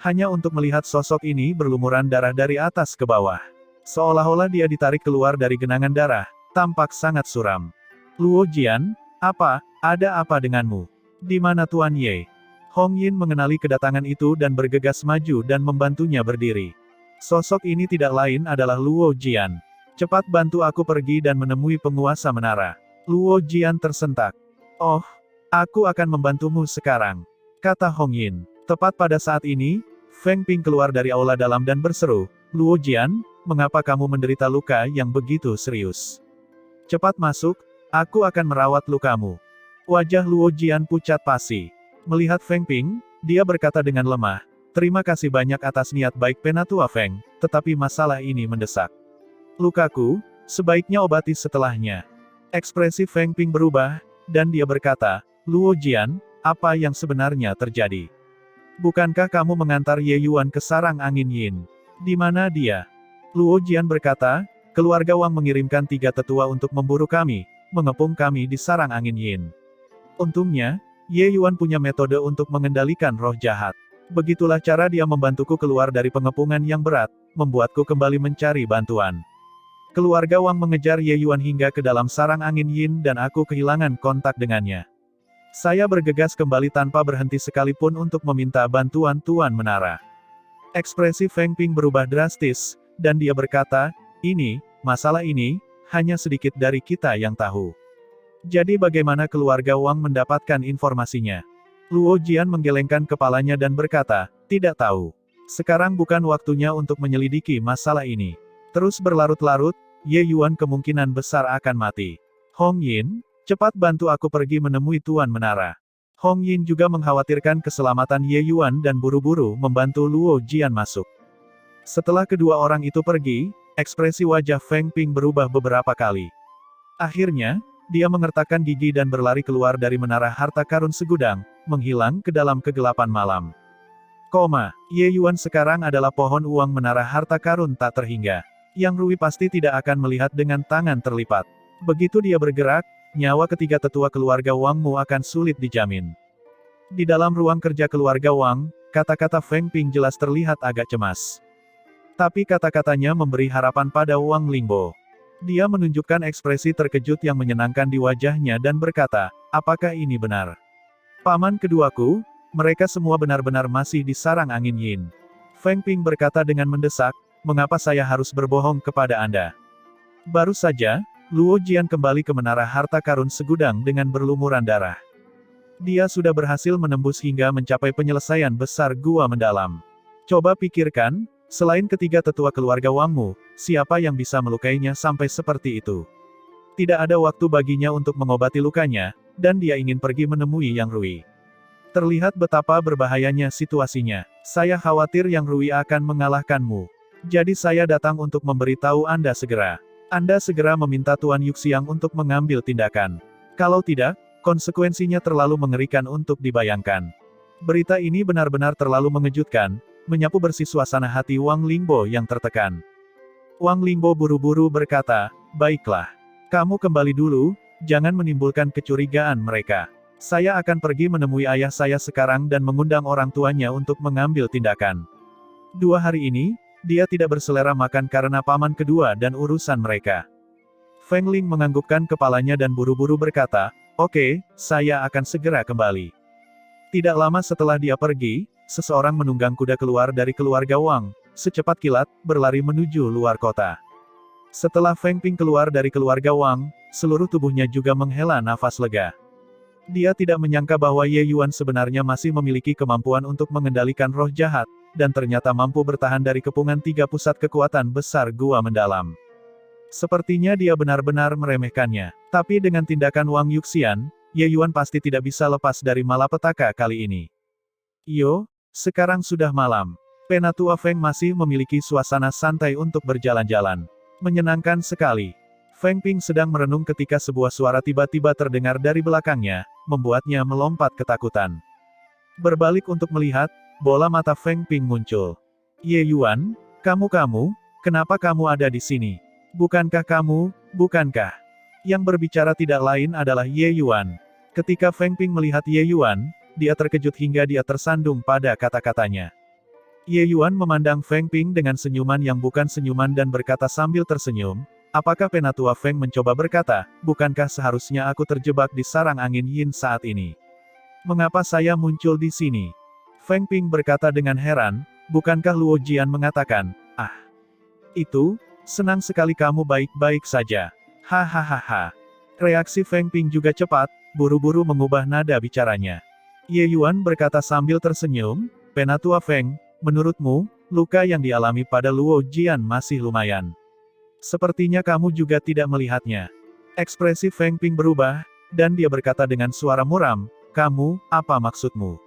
Hanya untuk melihat sosok ini berlumuran darah dari atas ke bawah. Seolah-olah dia ditarik keluar dari genangan darah, tampak sangat suram. "Luo Jian, ada apa denganmu? Di mana Tuan Ye?" Hong Yin mengenali kedatangan itu dan bergegas maju dan membantunya berdiri. Sosok ini tidak lain adalah Luo Jian. "Cepat bantu aku pergi dan menemui penguasa menara." Luo Jian tersentak. "Oh, aku akan membantumu sekarang," kata Hong Yin. Tepat pada saat ini, Feng Ping keluar dari aula dalam dan berseru, "Luo Jian, mengapa kamu menderita luka yang begitu serius? Cepat masuk, aku akan merawat lukamu." Wajah Luo Jian pucat pasi. Melihat Feng Ping, dia berkata dengan lemah, "Terima kasih banyak atas niat baik Penatua Feng, tetapi masalah ini mendesak. Lukaku, sebaiknya obati setelahnya." Ekspresi Feng Ping berubah, dan dia berkata, "Luo Jian, apa yang sebenarnya terjadi? Bukankah kamu mengantar Ye Yuan ke sarang angin Yin? Di mana dia?" Luo Jian berkata, "Keluarga Wang mengirimkan 3 tetua untuk memburu kami, mengepung kami di sarang angin Yin. Untungnya, Ye Yuan punya metode untuk mengendalikan roh jahat. Begitulah cara dia membantuku keluar dari pengepungan yang berat, membuatku kembali mencari bantuan. Keluarga Wang mengejar Ye Yuan hingga ke dalam sarang angin Yin dan aku kehilangan kontak dengannya. Saya bergegas kembali tanpa berhenti sekalipun untuk meminta bantuan Tuan Menara." Ekspresi Feng Ping berubah drastis, dan dia berkata, masalah ini, hanya sedikit dari kita yang tahu. Jadi bagaimana keluarga Wang mendapatkan informasinya?" Luo Jian menggelengkan kepalanya dan berkata, "Tidak tahu. Sekarang bukan waktunya untuk menyelidiki masalah ini. Terus berlarut-larut, Ye Yuan kemungkinan besar akan mati. Hong Yin, cepat bantu aku pergi menemui Tuan Menara." Hong Yin juga mengkhawatirkan keselamatan Ye Yuan dan buru-buru membantu Luo Jian masuk. Setelah kedua orang itu pergi, ekspresi wajah Feng Ping berubah beberapa kali. Akhirnya, dia mengertakkan gigi dan berlari keluar dari menara harta karun segudang, menghilang ke dalam kegelapan malam. Ye Yuan sekarang adalah pohon uang menara harta karun tak terhingga. Yang Rui pasti tidak akan melihat dengan tangan terlipat. Begitu dia bergerak, nyawa ketiga tetua keluarga Wangmu akan sulit dijamin. Di dalam ruang kerja keluarga Wang, kata-kata Feng Ping jelas terlihat agak cemas. Tapi kata-katanya memberi harapan pada Wang Lingbo. Dia menunjukkan ekspresi terkejut yang menyenangkan di wajahnya dan berkata, "Apakah ini benar? Paman keduaku, mereka semua benar-benar masih di sarang angin Yin." Feng Ping berkata dengan mendesak, "Mengapa saya harus berbohong kepada Anda?" Baru saja, Luo Jian kembali ke menara harta karun segudang dengan berlumuran darah. Dia sudah berhasil menembus hingga mencapai penyelesaian besar gua mendalam. Coba pikirkan, selain ketiga tetua keluarga Wangmu, siapa yang bisa melukainya sampai seperti itu? Tidak ada waktu baginya untuk mengobati lukanya, dan dia ingin pergi menemui Yang Rui. Terlihat betapa berbahayanya situasinya. Saya khawatir Yang Rui akan mengalahkanmu. Jadi saya datang untuk memberitahu Anda segera. Anda segera meminta Tuan Yuxiang untuk mengambil tindakan. Kalau tidak, Konsekuensinya terlalu mengerikan untuk dibayangkan. Berita ini benar-benar terlalu mengejutkan, menyapu bersih suasana hati Wang Lingbo yang tertekan. Wang Lingbo buru-buru berkata, "Baiklah. Kamu kembali dulu, jangan menimbulkan kecurigaan mereka. Saya akan pergi menemui ayah saya sekarang dan mengundang orang tuanya untuk mengambil tindakan. 2 hari ini, dia tidak berselera makan karena paman kedua dan urusan mereka." Feng Ling menganggukkan kepalanya dan buru-buru berkata, "Oke, saya akan segera kembali." Tidak lama setelah dia pergi, seseorang menunggang kuda keluar dari keluarga Wang, secepat kilat, berlari menuju luar kota. Setelah Feng Ping keluar dari keluarga Wang, seluruh tubuhnya juga menghela nafas lega. Dia tidak menyangka bahwa Ye Yuan sebenarnya masih memiliki kemampuan untuk mengendalikan roh jahat, dan ternyata mampu bertahan dari kepungan 3 pusat kekuatan besar gua mendalam. Sepertinya dia benar-benar meremehkannya. Tapi dengan tindakan Wang Yuxian, Ye Yuan pasti tidak bisa lepas dari malapetaka kali ini. Yo, sekarang sudah malam. Penatua Feng masih memiliki suasana santai untuk berjalan-jalan. Menyenangkan sekali. Feng Ping sedang merenung ketika sebuah suara tiba-tiba terdengar dari belakangnya, membuatnya melompat ketakutan. Berbalik untuk melihat, bola mata Feng Ping muncul. "Ye Yuan, kamu, kenapa kamu ada di sini? Bukankah kamu, bukankah?" Yang berbicara tidak lain adalah Ye Yuan. Ketika Feng Ping melihat Ye Yuan, dia terkejut hingga dia tersandung pada kata-katanya. Ye Yuan memandang Feng Ping dengan senyuman yang bukan senyuman dan berkata sambil tersenyum, "Apakah Penatua Feng mencoba berkata, bukankah seharusnya aku terjebak di sarang angin yin saat ini? Mengapa saya muncul di sini?" Feng Ping berkata dengan heran, "Bukankah Luo Jian mengatakan, itu, senang sekali kamu baik-baik saja. Hahaha." Reaksi Feng Ping juga cepat, buru-buru mengubah nada bicaranya. Ye Yuan berkata sambil tersenyum, "Penatua Feng, menurutmu, luka yang dialami pada Luo Jian masih lumayan. Sepertinya kamu juga tidak melihatnya." Ekspresi Feng Ping berubah, dan dia berkata dengan suara muram, "Kamu, apa maksudmu?"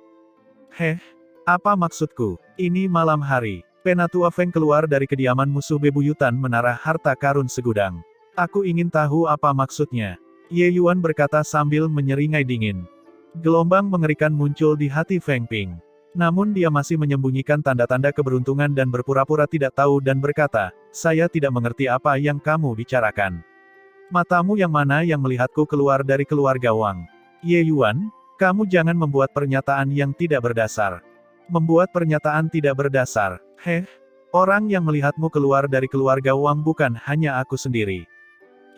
Apa maksudku? Ini malam hari. Penatua Feng keluar dari kediaman musuh bebuyutan menara harta karun segudang. "Aku ingin tahu apa maksudnya." Ye Yuan berkata sambil menyeringai dingin. Gelombang mengerikan muncul di hati Feng Ping. Namun dia masih menyembunyikan tanda-tanda keberuntungan dan berpura-pura tidak tahu dan berkata, "Saya tidak mengerti apa yang kamu bicarakan. Matamu yang mana yang melihatku keluar dari keluarga Wang?" "Ye Yuan, kamu jangan membuat pernyataan yang tidak berdasar." "Membuat pernyataan tidak berdasar? Orang yang melihatmu keluar dari keluarga Wang bukan hanya aku sendiri."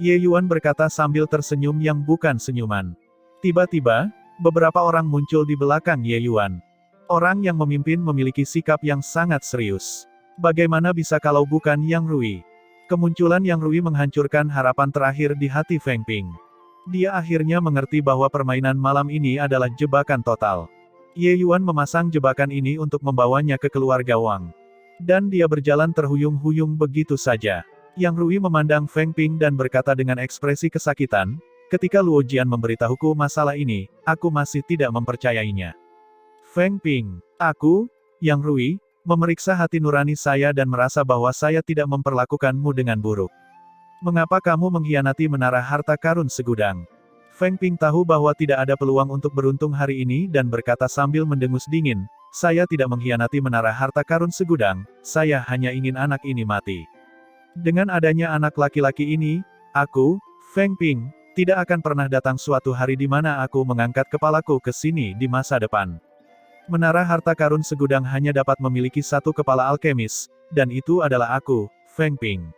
Ye Yuan berkata sambil tersenyum yang bukan senyuman. Tiba-tiba, beberapa orang muncul di belakang Ye Yuan. Orang yang memimpin memiliki sikap yang sangat serius. Bagaimana bisa kalau bukan Yang Rui? Kemunculan Yang Rui menghancurkan harapan terakhir di hati Feng Ping. Dia akhirnya mengerti bahwa permainan malam ini adalah jebakan total. Ye Yuan memasang jebakan ini untuk membawanya ke keluarga Wang. Dan dia berjalan terhuyung-huyung begitu saja. Yang Rui memandang Feng Ping dan berkata dengan ekspresi kesakitan, "Ketika Luo Jian memberitahuku masalah ini, aku masih tidak mempercayainya." Feng Ping, "Aku, Yang Rui, memeriksa hati nurani saya dan merasa bahwa saya tidak memperlakukanmu dengan buruk. Mengapa kamu mengkhianati menara harta karun segudang?" Feng Ping tahu bahwa tidak ada peluang untuk beruntung hari ini dan berkata sambil mendengus dingin, "Saya tidak mengkhianati menara harta karun segudang, saya hanya ingin anak ini mati. Dengan adanya anak laki-laki ini, aku, Feng Ping, tidak akan pernah datang suatu hari di mana aku mengangkat kepalaku ke sini di masa depan. Menara harta karun segudang hanya dapat memiliki satu kepala alkemis, dan itu adalah aku, Feng Ping."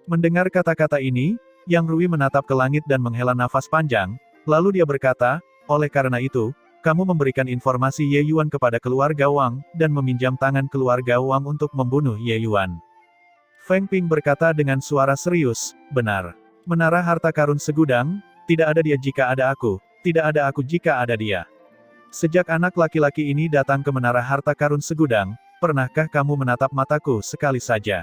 Mendengar kata-kata ini, Yang Rui menatap ke langit dan menghela nafas panjang, lalu dia berkata, "Oleh karena itu, kamu memberikan informasi Ye Yuan kepada keluarga Wang, dan meminjam tangan keluarga Wang untuk membunuh Ye Yuan." Feng Ping berkata dengan suara serius, "Benar. Menara harta karun segudang, tidak ada dia jika ada aku, tidak ada aku jika ada dia. Sejak anak laki-laki ini datang ke menara harta karun segudang, pernahkah kamu menatap mataku sekali saja?"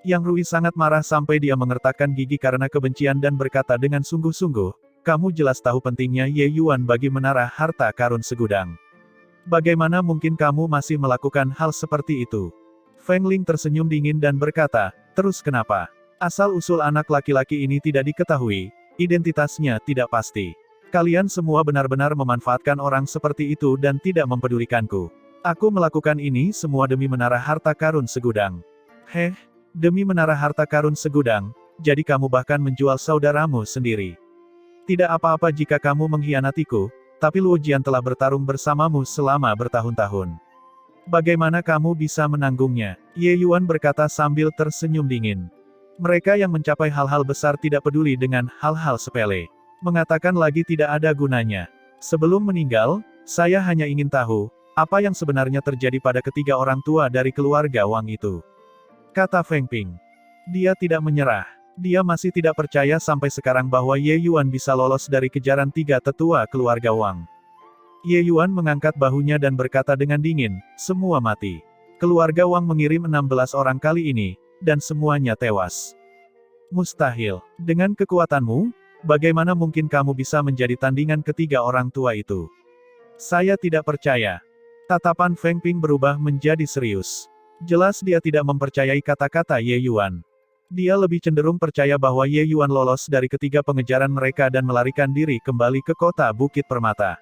Yang Rui sangat marah sampai dia mengertakkan gigi karena kebencian dan berkata dengan sungguh-sungguh, "Kamu jelas tahu pentingnya Ye Yuan bagi menara harta karun segudang. Bagaimana mungkin kamu masih melakukan hal seperti itu?" Feng Ling tersenyum dingin dan berkata, "Terus kenapa? Asal-usul anak laki-laki ini tidak diketahui, identitasnya tidak pasti. Kalian semua benar-benar memanfaatkan orang seperti itu dan tidak mempedulikanku. Aku melakukan ini semua demi menara harta karun segudang. Heh, demi menara harta karun segudang, jadi kamu bahkan menjual saudaramu sendiri. Tidak apa-apa jika kamu mengkhianatiku, tapi Luo Jian telah bertarung bersamamu selama bertahun-tahun. Bagaimana kamu bisa menanggungnya? Ye Yuan berkata sambil tersenyum dingin. Mereka yang mencapai hal-hal besar tidak peduli dengan hal-hal sepele. Mengatakan lagi tidak ada gunanya. Sebelum meninggal, saya hanya ingin tahu, apa yang sebenarnya terjadi pada ketiga orang tua dari keluarga Wang itu. Kata Feng Ping. Dia tidak menyerah. Dia masih tidak percaya sampai sekarang bahwa Ye Yuan bisa lolos dari kejaran tiga tetua keluarga Wang. Ye Yuan mengangkat bahunya dan berkata dengan dingin, semua mati. Keluarga Wang mengirim 16 orang kali ini, dan semuanya tewas. Mustahil. Dengan kekuatanmu, bagaimana mungkin kamu bisa menjadi tandingan ketiga orang tua itu? Saya tidak percaya. Tatapan Feng Ping berubah menjadi serius. Jelas dia tidak mempercayai kata-kata Ye Yuan. Dia lebih cenderung percaya bahwa Ye Yuan lolos dari ketiga pengejaran mereka dan melarikan diri kembali ke kota Bukit Permata.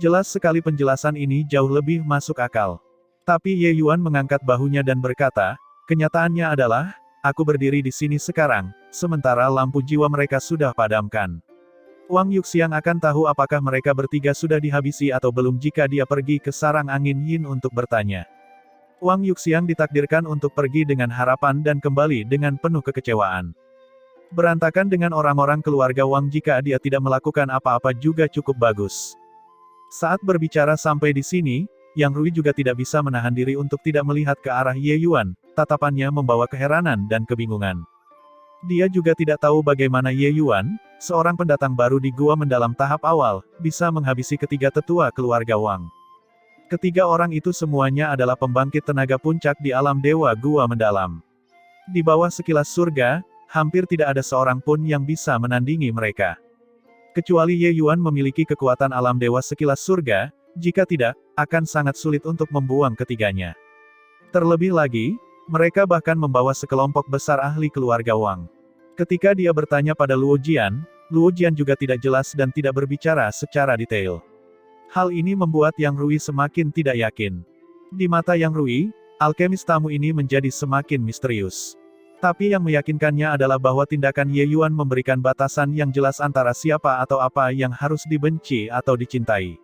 Jelas sekali penjelasan ini jauh lebih masuk akal. Tapi Ye Yuan mengangkat bahunya dan berkata, kenyataannya adalah, aku berdiri di sini sekarang, sementara lampu jiwa mereka sudah padamkan. Wang Yuxiang akan tahu apakah mereka bertiga sudah dihabisi atau belum jika dia pergi ke sarang angin Yin untuk bertanya. Wang Yuxiang ditakdirkan untuk pergi dengan harapan dan kembali dengan penuh kekecewaan. Berantakan dengan orang-orang keluarga Wang jika dia tidak melakukan apa-apa juga cukup bagus. Saat berbicara sampai di sini, Yang Rui juga tidak bisa menahan diri untuk tidak melihat ke arah Ye Yuan, tatapannya membawa keheranan dan kebingungan. Dia juga tidak tahu bagaimana Ye Yuan, seorang pendatang baru di gua mendalam tahap awal, bisa menghabisi ketiga tetua keluarga Wang. Ketiga orang itu semuanya adalah pembangkit tenaga puncak di alam dewa gua mendalam. Di bawah sekilas surga, hampir tidak ada seorang pun yang bisa menandingi mereka. Kecuali Ye Yuan memiliki kekuatan alam dewa sekilas surga, jika tidak, akan sangat sulit untuk membuang ketiganya. Terlebih lagi, mereka bahkan membawa sekelompok besar ahli keluarga Wang. Ketika dia bertanya pada Luo Jian juga tidak jelas dan tidak berbicara secara detail. Hal ini membuat Yang Rui semakin tidak yakin. Di mata Yang Rui, alkemis tamu ini menjadi semakin misterius. Tapi yang meyakinkannya adalah bahwa tindakan Ye Yuan memberikan batasan yang jelas antara siapa atau apa yang harus dibenci atau dicintai.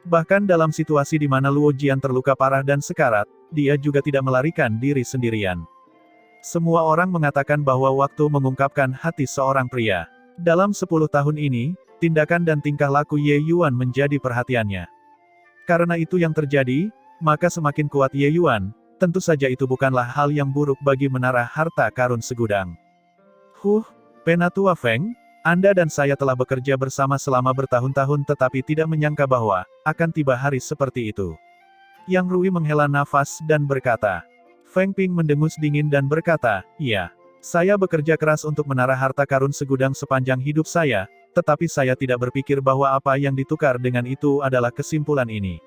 Bahkan dalam situasi di mana Luo Jian terluka parah dan sekarat, dia juga tidak melarikan diri sendirian. Semua orang mengatakan bahwa waktu mengungkapkan hati seorang pria. Dalam 10 tahun ini, tindakan dan tingkah laku Ye Yuan menjadi perhatiannya. Karena itu yang terjadi, maka semakin kuat Ye Yuan, tentu saja itu bukanlah hal yang buruk bagi menara harta karun segudang. Penatua Feng, Anda dan saya telah bekerja bersama selama bertahun-tahun tetapi tidak menyangka bahwa, akan tiba hari seperti itu. Yang Rui menghela nafas dan berkata. Feng Ping mendengus dingin dan berkata, iya. Saya bekerja keras untuk menara harta karun segudang sepanjang hidup saya, tetapi saya tidak berpikir bahwa apa yang ditukar dengan itu adalah kesimpulan ini.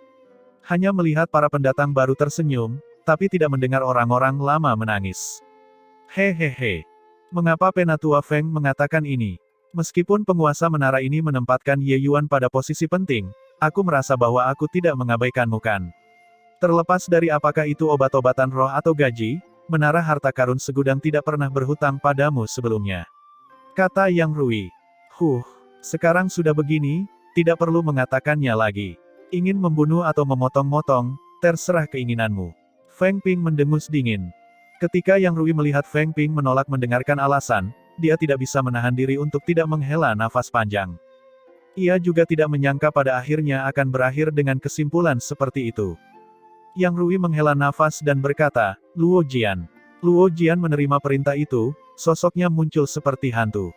Hanya melihat para pendatang baru tersenyum, tapi tidak mendengar orang-orang lama menangis. Hehehe. Mengapa Penatua Feng mengatakan ini? Meskipun penguasa menara ini menempatkan Ye Yuan pada posisi penting, aku merasa bahwa aku tidak mengabaikanmu kan. Terlepas dari apakah itu obat-obatan roh atau gaji, menara harta karun segudang tidak pernah berhutang padamu sebelumnya. Kata Yang Rui. Sekarang sudah begini, tidak perlu mengatakannya lagi. Ingin membunuh atau memotong-motong, terserah keinginanmu. Feng Ping mendengus dingin. Ketika Yang Rui melihat Feng Ping menolak mendengarkan alasan, dia tidak bisa menahan diri untuk tidak menghela nafas panjang. Ia juga tidak menyangka pada akhirnya akan berakhir dengan kesimpulan seperti itu. Yang Rui menghela nafas dan berkata, Luo Jian. Luo Jian menerima perintah itu, sosoknya muncul seperti hantu.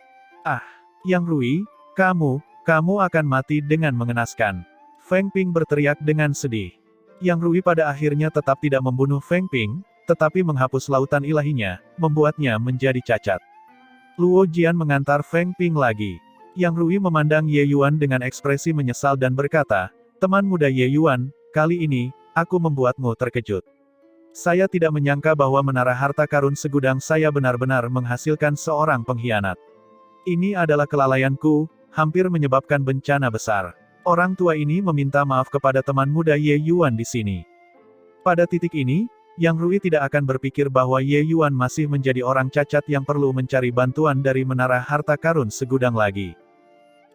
Yang Rui, kamu akan mati dengan mengenaskan. Feng Ping berteriak dengan sedih. Yang Rui pada akhirnya tetap tidak membunuh Feng Ping, tetapi menghapus lautan ilahinya, membuatnya menjadi cacat. Luo Jian mengantar Feng Ping lagi. Yang Rui memandang Ye Yuan dengan ekspresi menyesal dan berkata, teman muda Ye Yuan, kali ini, aku membuatmu terkejut. Saya tidak menyangka bahwa menara harta karun segudang saya benar-benar menghasilkan seorang pengkhianat. Ini adalah kelalaianku, hampir menyebabkan bencana besar. Orang tua ini meminta maaf kepada teman muda Ye Yuan di sini. Pada titik ini, Yang Rui tidak akan berpikir bahwa Ye Yuan masih menjadi orang cacat yang perlu mencari bantuan dari menara harta karun segudang lagi.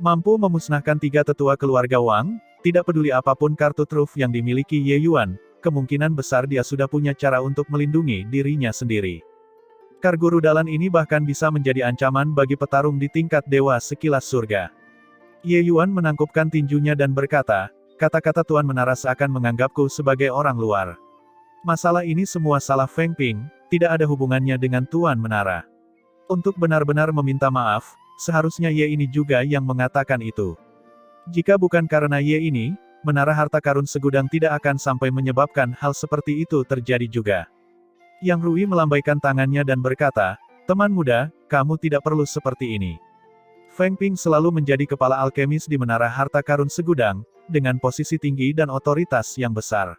Mampu memusnahkan 3 tetua keluarga Wang, tidak peduli apapun kartu truf yang dimiliki Ye Yuan, kemungkinan besar dia sudah punya cara untuk melindungi dirinya sendiri. Kargo rudalan ini bahkan bisa menjadi ancaman bagi petarung di tingkat dewa sekilas surga. Ye Yuan menangkupkan tinjunya dan berkata, kata-kata Tuan Menara seakan menganggapku sebagai orang luar. Masalah ini semua salah Feng Ping, tidak ada hubungannya dengan Tuan Menara. Untuk benar-benar meminta maaf, seharusnya Ye ini juga yang mengatakan itu. Jika bukan karena Ye ini, Menara Harta Karun Segudang tidak akan sampai menyebabkan hal seperti itu terjadi juga. Yang Rui melambaikan tangannya dan berkata, teman muda, kamu tidak perlu seperti ini. Feng Ping selalu menjadi kepala alkemis di Menara Harta Karun Segudang, dengan posisi tinggi dan otoritas yang besar.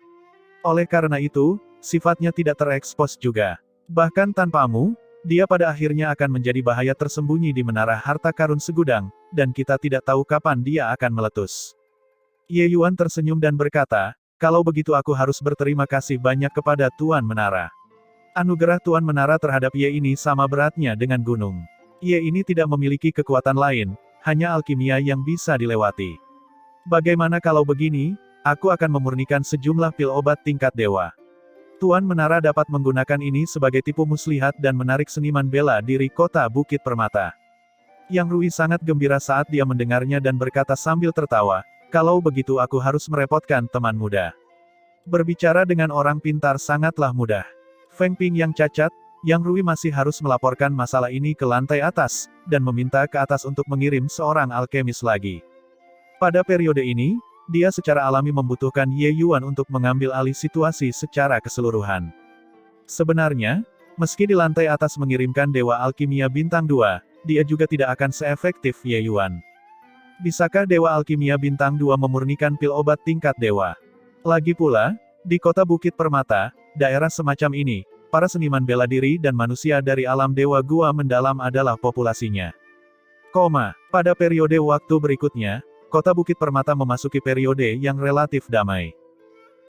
Oleh karena itu, sifatnya tidak terekspos juga. Bahkan tanpamu, dia pada akhirnya akan menjadi bahaya tersembunyi di Menara Harta Karun Segudang, dan kita tidak tahu kapan dia akan meletus. Ye Yuan tersenyum dan berkata, kalau begitu aku harus berterima kasih banyak kepada Tuan Menara. Anugerah Tuan Menara terhadap Ye ini sama beratnya dengan gunung. Ye ini tidak memiliki kekuatan lain, hanya alkimia yang bisa dilewati. Bagaimana kalau begini, aku akan memurnikan sejumlah pil obat tingkat dewa. Tuan Menara dapat menggunakan ini sebagai tipu muslihat dan menarik seniman bela diri kota Bukit Permata. Yang Rui sangat gembira saat dia mendengarnya dan berkata sambil tertawa, kalau begitu aku harus merepotkan teman muda. Berbicara dengan orang pintar sangatlah mudah. Feng Ping yang cacat, Yang Rui masih harus melaporkan masalah ini ke lantai atas, dan meminta ke atas untuk mengirim seorang alkemis lagi. Pada periode ini, dia secara alami membutuhkan Ye Yuan untuk mengambil alih situasi secara keseluruhan. Sebenarnya, meski di lantai atas mengirimkan Dewa Alkimia Bintang 2, dia juga tidak akan seefektif Ye Yuan. Bisakah Dewa Alkimia Bintang 2 memurnikan pil obat tingkat dewa? Lagi pula, di kota Bukit Permata, daerah semacam ini, para seniman bela diri dan manusia dari alam dewa gua mendalam adalah populasinya. Pada periode waktu berikutnya, kota Bukit Permata memasuki periode yang relatif damai.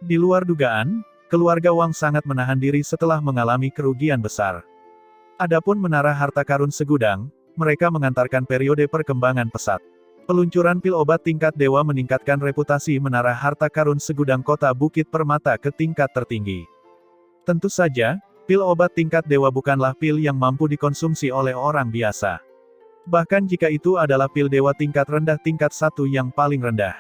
Di luar dugaan, keluarga Wang sangat menahan diri setelah mengalami kerugian besar. Adapun Menara Harta Karun Segudang, mereka mengantarkan periode perkembangan pesat. Peluncuran pil obat tingkat dewa meningkatkan reputasi Menara Harta Karun Segudang kota Bukit Permata ke tingkat tertinggi. Tentu saja, pil obat tingkat dewa bukanlah pil yang mampu dikonsumsi oleh orang biasa. Bahkan jika itu adalah pil dewa tingkat rendah tingkat 1 yang paling rendah.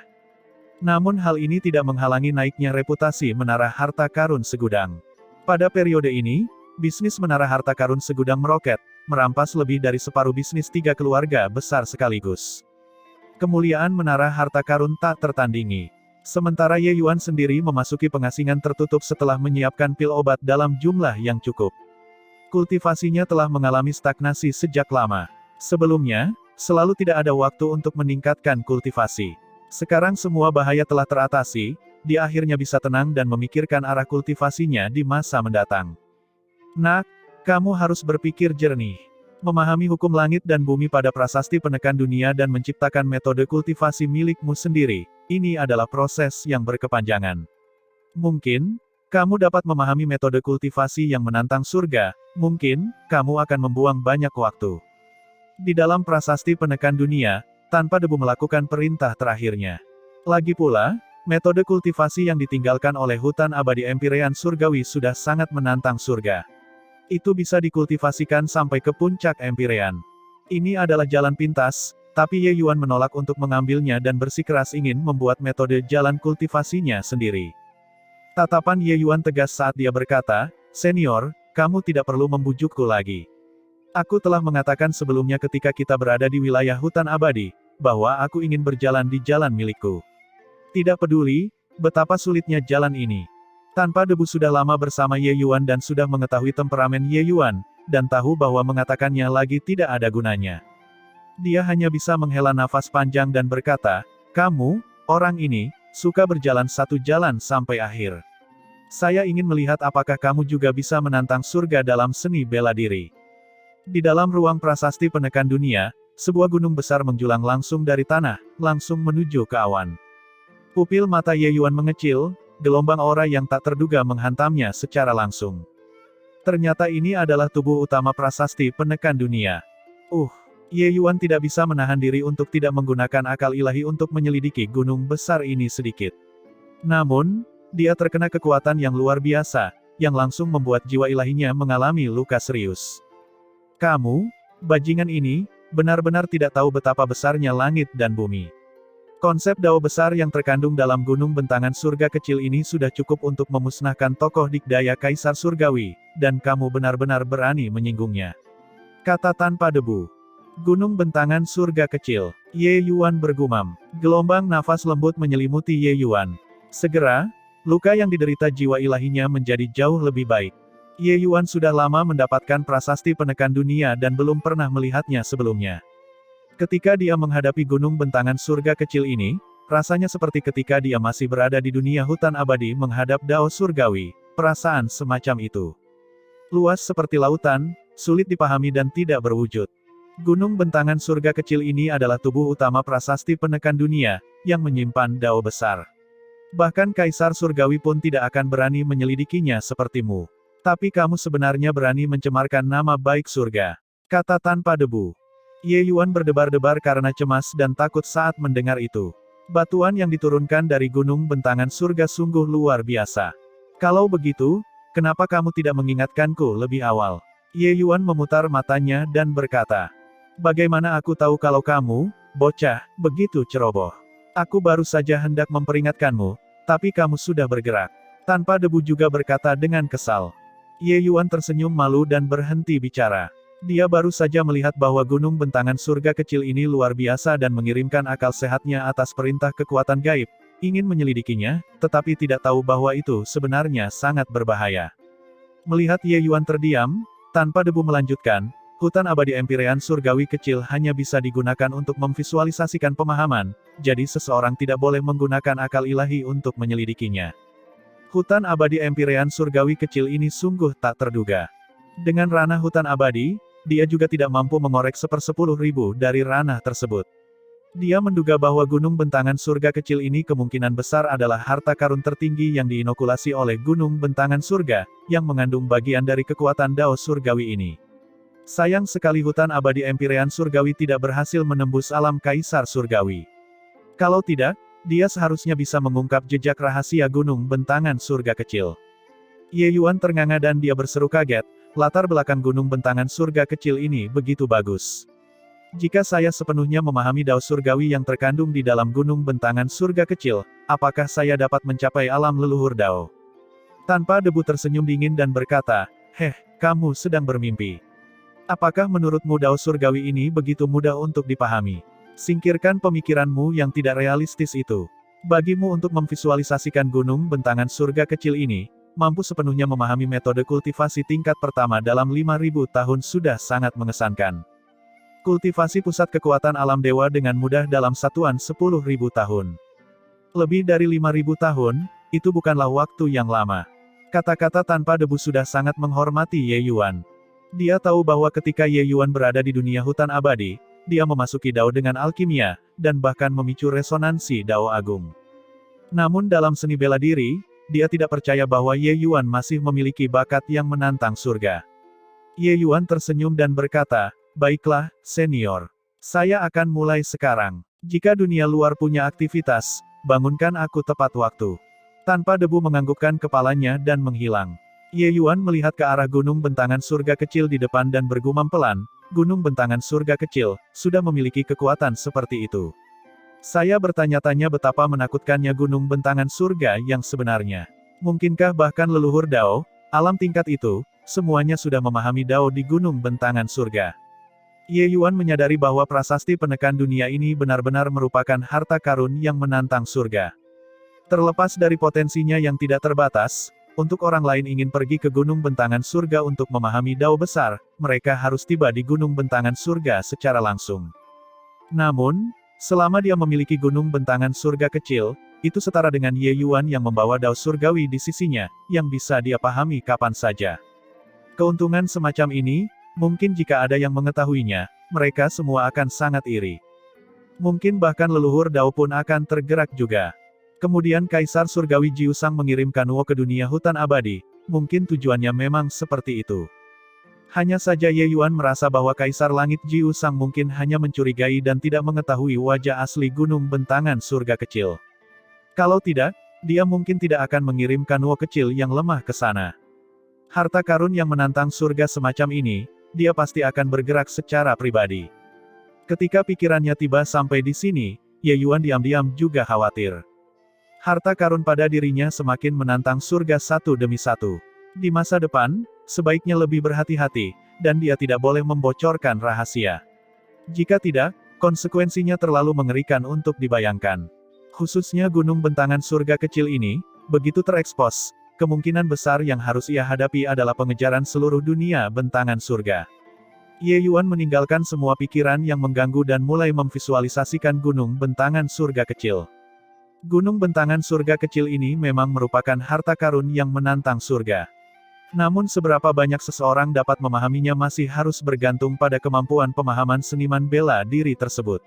Namun hal ini tidak menghalangi naiknya reputasi Menara Harta Karun Segudang. Pada periode ini, bisnis Menara Harta Karun Segudang meroket, merampas lebih dari separuh bisnis 3 keluarga besar sekaligus. Kemuliaan Menara Harta Karun tak tertandingi. Sementara Ye Yuan sendiri memasuki pengasingan tertutup setelah menyiapkan pil obat dalam jumlah yang cukup. Kultivasinya telah mengalami stagnasi sejak lama. Sebelumnya, selalu tidak ada waktu untuk meningkatkan kultivasi. Sekarang semua bahaya telah teratasi, dia akhirnya bisa tenang dan memikirkan arah kultivasinya di masa mendatang. Nak, kamu harus berpikir jernih. Memahami hukum langit dan bumi pada prasasti penekan dunia dan menciptakan metode kultivasi milikmu sendiri, ini adalah proses yang berkepanjangan. Mungkin, kamu dapat memahami metode kultivasi yang menantang surga, mungkin, kamu akan membuang banyak waktu. Di dalam prasasti penekan dunia, tanpa debu melakukan perintah terakhirnya. Lagi pula, metode kultivasi yang ditinggalkan oleh hutan abadi Empyrean Surgawi sudah sangat menantang surga. Itu bisa dikultivasikan sampai ke puncak Empyrean. Ini adalah jalan pintas, tapi Ye Yuan menolak untuk mengambilnya dan bersikeras ingin membuat metode jalan kultivasinya sendiri. Tatapan Ye Yuan tegas saat dia berkata, "Senior, kamu tidak perlu membujukku lagi. Aku telah mengatakan sebelumnya ketika kita berada di wilayah hutan abadi, bahwa aku ingin berjalan di jalan milikku. Tidak peduli, betapa sulitnya jalan ini. Tanpa debu sudah lama bersama Ye Yuan dan sudah mengetahui temperamen Ye Yuan, dan tahu bahwa mengatakannya lagi tidak ada gunanya. Dia hanya bisa menghela nafas panjang dan berkata, kamu, orang ini, suka berjalan satu jalan sampai akhir. Saya ingin melihat apakah kamu juga bisa menantang surga dalam seni bela diri." Di dalam ruang prasasti penekan dunia, sebuah gunung besar menjulang langsung dari tanah, langsung menuju ke awan. Pupil mata Ye Yuan mengecil, gelombang aura yang tak terduga menghantamnya secara langsung. Ternyata ini adalah tubuh utama prasasti penekan dunia. Ye Yuan tidak bisa menahan diri untuk tidak menggunakan akal ilahi untuk menyelidiki gunung besar ini sedikit. Namun, dia terkena kekuatan yang luar biasa, yang langsung membuat jiwa ilahinya mengalami luka serius. Kamu, bajingan ini, benar-benar tidak tahu betapa besarnya langit dan bumi. Konsep dao besar yang terkandung dalam gunung bentangan surga kecil ini sudah cukup untuk memusnahkan tokoh dikdaya Kaisar Surgawi, dan kamu benar-benar berani menyinggungnya. Kata tanpa debu. Gunung bentangan surga kecil. Ye Yuan bergumam. Gelombang nafas lembut menyelimuti Ye Yuan. Segera, luka yang diderita jiwa ilahinya menjadi jauh lebih baik. Ye Yuan sudah lama mendapatkan prasasti penekan dunia dan belum pernah melihatnya sebelumnya. Ketika dia menghadapi gunung bentangan surga kecil ini, rasanya seperti ketika dia masih berada di dunia hutan abadi menghadap dao surgawi, perasaan semacam itu. Luas seperti lautan, sulit dipahami dan tidak berwujud. Gunung bentangan surga kecil ini adalah tubuh utama prasasti penekan dunia, yang menyimpan dao besar. Bahkan Kaisar Surgawi pun tidak akan berani menyelidikinya sepertimu. Tapi kamu sebenarnya berani mencemarkan nama baik surga. Kata tanpa debu. Ye Yuan berdebar-debar karena cemas dan takut saat mendengar itu. Batuan yang diturunkan dari gunung bentangan surga sungguh luar biasa. Kalau begitu, kenapa kamu tidak mengingatkanku lebih awal? Ye Yuan memutar matanya dan berkata. Bagaimana aku tahu kalau kamu, bocah, begitu ceroboh? Aku baru saja hendak memperingatkanmu, tapi kamu sudah bergerak. Tanpa debu juga berkata dengan kesal. Ye Yuan tersenyum malu dan berhenti bicara. Dia baru saja melihat bahwa gunung bentangan surga kecil ini luar biasa dan mengirimkan akal sehatnya atas perintah kekuatan gaib, ingin menyelidikinya, tetapi tidak tahu bahwa itu sebenarnya sangat berbahaya. Melihat Ye Yuan terdiam, tanpa debu melanjutkan, hutan abadi Empyrean surgawi kecil hanya bisa digunakan untuk memvisualisasikan pemahaman, jadi seseorang tidak boleh menggunakan akal ilahi untuk menyelidikinya. Hutan abadi Empyrean surgawi kecil ini sungguh tak terduga. Dengan ranah hutan abadi, dia juga tidak mampu mengorek 1/10.000 dari ranah tersebut. Dia menduga bahwa gunung bentangan surga kecil ini kemungkinan besar adalah harta karun tertinggi yang diinokulasi oleh gunung bentangan surga, yang mengandung bagian dari kekuatan dao surgawi ini. Sayang sekali hutan abadi Empyrean surgawi tidak berhasil menembus alam Kaisar Surgawi. Kalau tidak, dia seharusnya bisa mengungkap jejak rahasia gunung bentangan surga kecil. Ye Yuan ternganga dan dia berseru kaget, latar belakang gunung bentangan surga kecil ini begitu bagus. Jika saya sepenuhnya memahami dao surgawi yang terkandung di dalam gunung bentangan surga kecil, apakah saya dapat mencapai alam leluhur dao? Tanpa debu tersenyum dingin dan berkata, kamu sedang bermimpi. Apakah menurutmu dao surgawi ini begitu mudah untuk dipahami? Singkirkan pemikiranmu yang tidak realistis itu. Bagimu untuk memvisualisasikan gunung bentangan surga kecil ini, mampu sepenuhnya memahami metode kultivasi tingkat pertama dalam 5.000 tahun sudah sangat mengesankan. Kultivasi pusat kekuatan alam dewa dengan mudah dalam satuan 10.000 tahun. Lebih dari 5.000 tahun, itu bukanlah waktu yang lama. Kata-kata tanpa debu sudah sangat menghormati Ye Yuan. Dia tahu bahwa ketika Ye Yuan berada di dunia hutan abadi, dia memasuki dao dengan alkimia, dan bahkan memicu resonansi dao agung. Namun dalam seni bela diri, dia tidak percaya bahwa Ye Yuan masih memiliki bakat yang menantang surga. Ye Yuan tersenyum dan berkata, baiklah, senior. Saya akan mulai sekarang. Jika dunia luar punya aktivitas, bangunkan aku tepat waktu. Tanpa debu menganggukkan kepalanya dan menghilang. Ye Yuan melihat ke arah gunung bentangan surga kecil di depan dan bergumam pelan, gunung bentangan surga kecil, sudah memiliki kekuatan seperti itu. Saya bertanya-tanya betapa menakutkannya gunung bentangan surga yang sebenarnya. Mungkinkah bahkan leluhur dao, alam tingkat itu, semuanya sudah memahami dao di gunung bentangan surga. Ye Yuan menyadari bahwa prasasti penekan dunia ini benar-benar merupakan harta karun yang menantang surga. Terlepas dari potensinya yang tidak terbatas, untuk orang lain ingin pergi ke gunung bentangan surga untuk memahami dao besar, mereka harus tiba di gunung bentangan surga secara langsung. Namun, selama dia memiliki gunung bentangan surga kecil, itu setara dengan Ye Yuan yang membawa dao surgawi di sisinya, yang bisa dia pahami kapan saja. Keuntungan semacam ini, mungkin jika ada yang mengetahuinya, mereka semua akan sangat iri. Mungkin bahkan leluhur Dao pun akan tergerak juga. Kemudian Kaisar Surgawi Jiusang mengirimkan Wo ke dunia hutan abadi, mungkin tujuannya memang seperti itu. Hanya saja Ye Yuan merasa bahwa Kaisar Langit Jiusang mungkin hanya mencurigai dan tidak mengetahui wajah asli gunung bentangan surga kecil. Kalau tidak, dia mungkin tidak akan mengirimkan Wo kecil yang lemah ke sana. Harta karun yang menantang surga semacam ini, dia pasti akan bergerak secara pribadi. Ketika pikirannya tiba sampai di sini, Ye Yuan diam-diam juga khawatir. Harta karun pada dirinya semakin menantang surga satu demi satu. Di masa depan, sebaiknya lebih berhati-hati, dan dia tidak boleh membocorkan rahasia. Jika tidak, konsekuensinya terlalu mengerikan untuk dibayangkan. Khususnya gunung bentangan surga kecil ini, begitu terekspos, kemungkinan besar yang harus ia hadapi adalah pengejaran seluruh dunia bentangan surga. Ye Yuan meninggalkan semua pikiran yang mengganggu dan mulai memvisualisasikan gunung bentangan surga kecil. Gunung bentangan surga kecil ini memang merupakan harta karun yang menantang surga. Namun seberapa banyak seseorang dapat memahaminya masih harus bergantung pada kemampuan pemahaman seniman bela diri tersebut.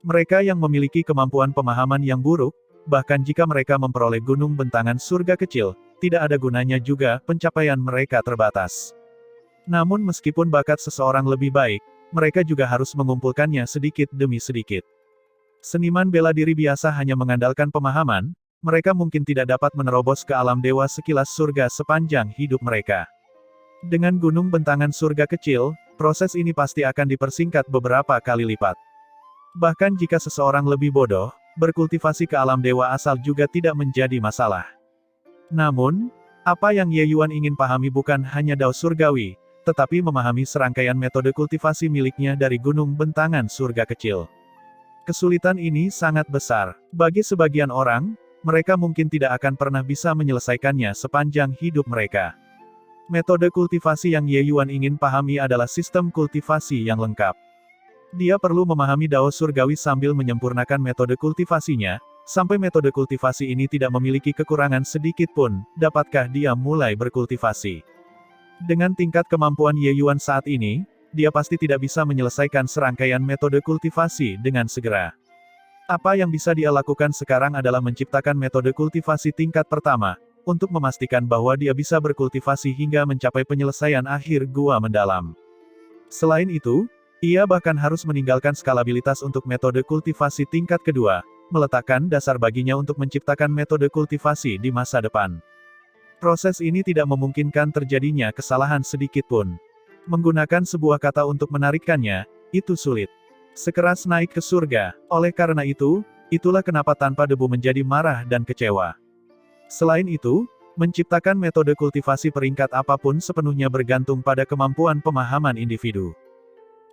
Mereka yang memiliki kemampuan pemahaman yang buruk, bahkan jika mereka memperoleh gunung bentangan surga kecil, tidak ada gunanya juga, pencapaian mereka terbatas. Namun meskipun bakat seseorang lebih baik, mereka juga harus mengumpulkannya sedikit demi sedikit. Seniman bela diri biasa hanya mengandalkan pemahaman, mereka mungkin tidak dapat menerobos ke alam dewa sekilas surga sepanjang hidup mereka. Dengan gunung bentangan surga kecil, proses ini pasti akan dipersingkat beberapa kali lipat. Bahkan jika seseorang lebih bodoh, berkultivasi ke alam dewa asal juga tidak menjadi masalah. Namun, apa yang Ye Yuan ingin pahami bukan hanya Dao surgawi, tetapi memahami serangkaian metode kultivasi miliknya dari gunung bentangan surga kecil. Kesulitan ini sangat besar. Bagi sebagian orang, mereka mungkin tidak akan pernah bisa menyelesaikannya sepanjang hidup mereka. Metode kultivasi yang Ye Yuan ingin pahami adalah sistem kultivasi yang lengkap. Dia perlu memahami Dao surgawi sambil menyempurnakan metode kultivasinya, sampai metode kultivasi ini tidak memiliki kekurangan sedikit pun, dapatkah dia mulai berkultivasi. Dengan tingkat kemampuan Ye Yuan saat ini, dia pasti tidak bisa menyelesaikan serangkaian metode kultivasi dengan segera. Apa yang bisa dia lakukan sekarang adalah menciptakan metode kultivasi tingkat pertama, untuk memastikan bahwa dia bisa berkultivasi hingga mencapai penyelesaian akhir gua mendalam. Selain itu, ia bahkan harus meninggalkan skalabilitas untuk metode kultivasi tingkat kedua, meletakkan dasar baginya untuk menciptakan metode kultivasi di masa depan. Proses ini tidak memungkinkan terjadinya kesalahan sedikit pun. Menggunakan sebuah kata untuk menarikkannya, itu sulit. Sekeras naik ke surga. Oleh karena itu, itulah kenapa tanpa debu menjadi marah dan kecewa. Selain itu, menciptakan metode kultivasi peringkat apapun sepenuhnya bergantung pada kemampuan pemahaman individu.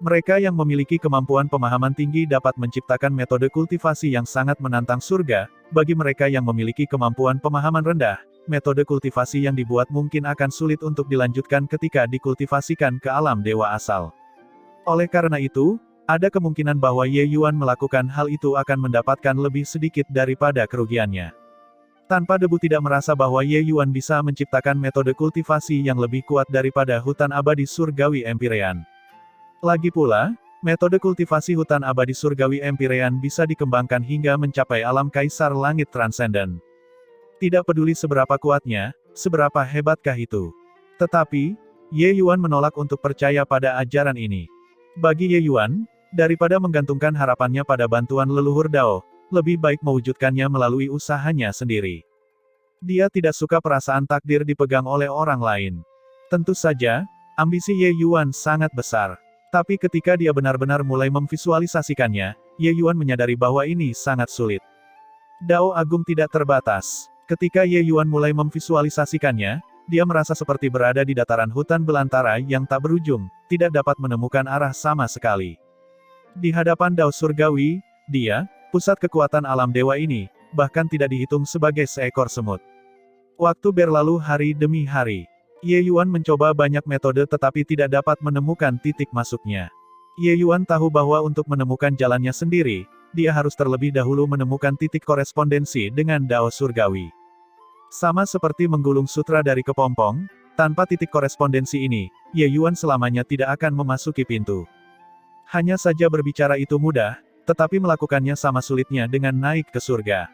Mereka yang memiliki kemampuan pemahaman tinggi dapat menciptakan metode kultivasi yang sangat menantang surga. Bagi mereka yang memiliki kemampuan pemahaman rendah, metode kultivasi yang dibuat mungkin akan sulit untuk dilanjutkan ketika dikultivasikan ke alam dewa asal. Oleh karena itu, ada kemungkinan bahwa Ye Yuan melakukan hal itu akan mendapatkan lebih sedikit daripada kerugiannya. Tanpa debu tidak merasa bahwa Ye Yuan bisa menciptakan metode kultivasi yang lebih kuat daripada hutan abadi surgawi Empyrean. Lagi pula, metode kultivasi hutan abadi surgawi Empyrean bisa dikembangkan hingga mencapai alam kaisar langit transenden. Tidak peduli seberapa kuatnya, seberapa hebatkah itu. Tetapi, Ye Yuan menolak untuk percaya pada ajaran ini. Bagi Ye Yuan, daripada menggantungkan harapannya pada bantuan leluhur Dao, lebih baik mewujudkannya melalui usahanya sendiri. Dia tidak suka perasaan takdir dipegang oleh orang lain. Tentu saja, ambisi Ye Yuan sangat besar. Tapi ketika dia benar-benar mulai memvisualisasikannya, Ye Yuan menyadari bahwa ini sangat sulit. Dao Agung tidak terbatas. Ketika Ye Yuan mulai memvisualisasikannya, dia merasa seperti berada di dataran hutan belantara yang tak berujung, tidak dapat menemukan arah sama sekali. Di hadapan Dao surgawi, dia, pusat kekuatan alam dewa ini, bahkan tidak dihitung sebagai seekor semut. Waktu berlalu hari demi hari. Ye Yuan mencoba banyak metode tetapi tidak dapat menemukan titik masuknya. Ye Yuan tahu bahwa untuk menemukan jalannya sendiri, dia harus terlebih dahulu menemukan titik korespondensi dengan Dao surgawi. Sama seperti menggulung sutra dari kepompong, tanpa titik korespondensi ini, Ye Yuan selamanya tidak akan memasuki pintu. Hanya saja berbicara itu mudah, tetapi melakukannya sama sulitnya dengan naik ke surga.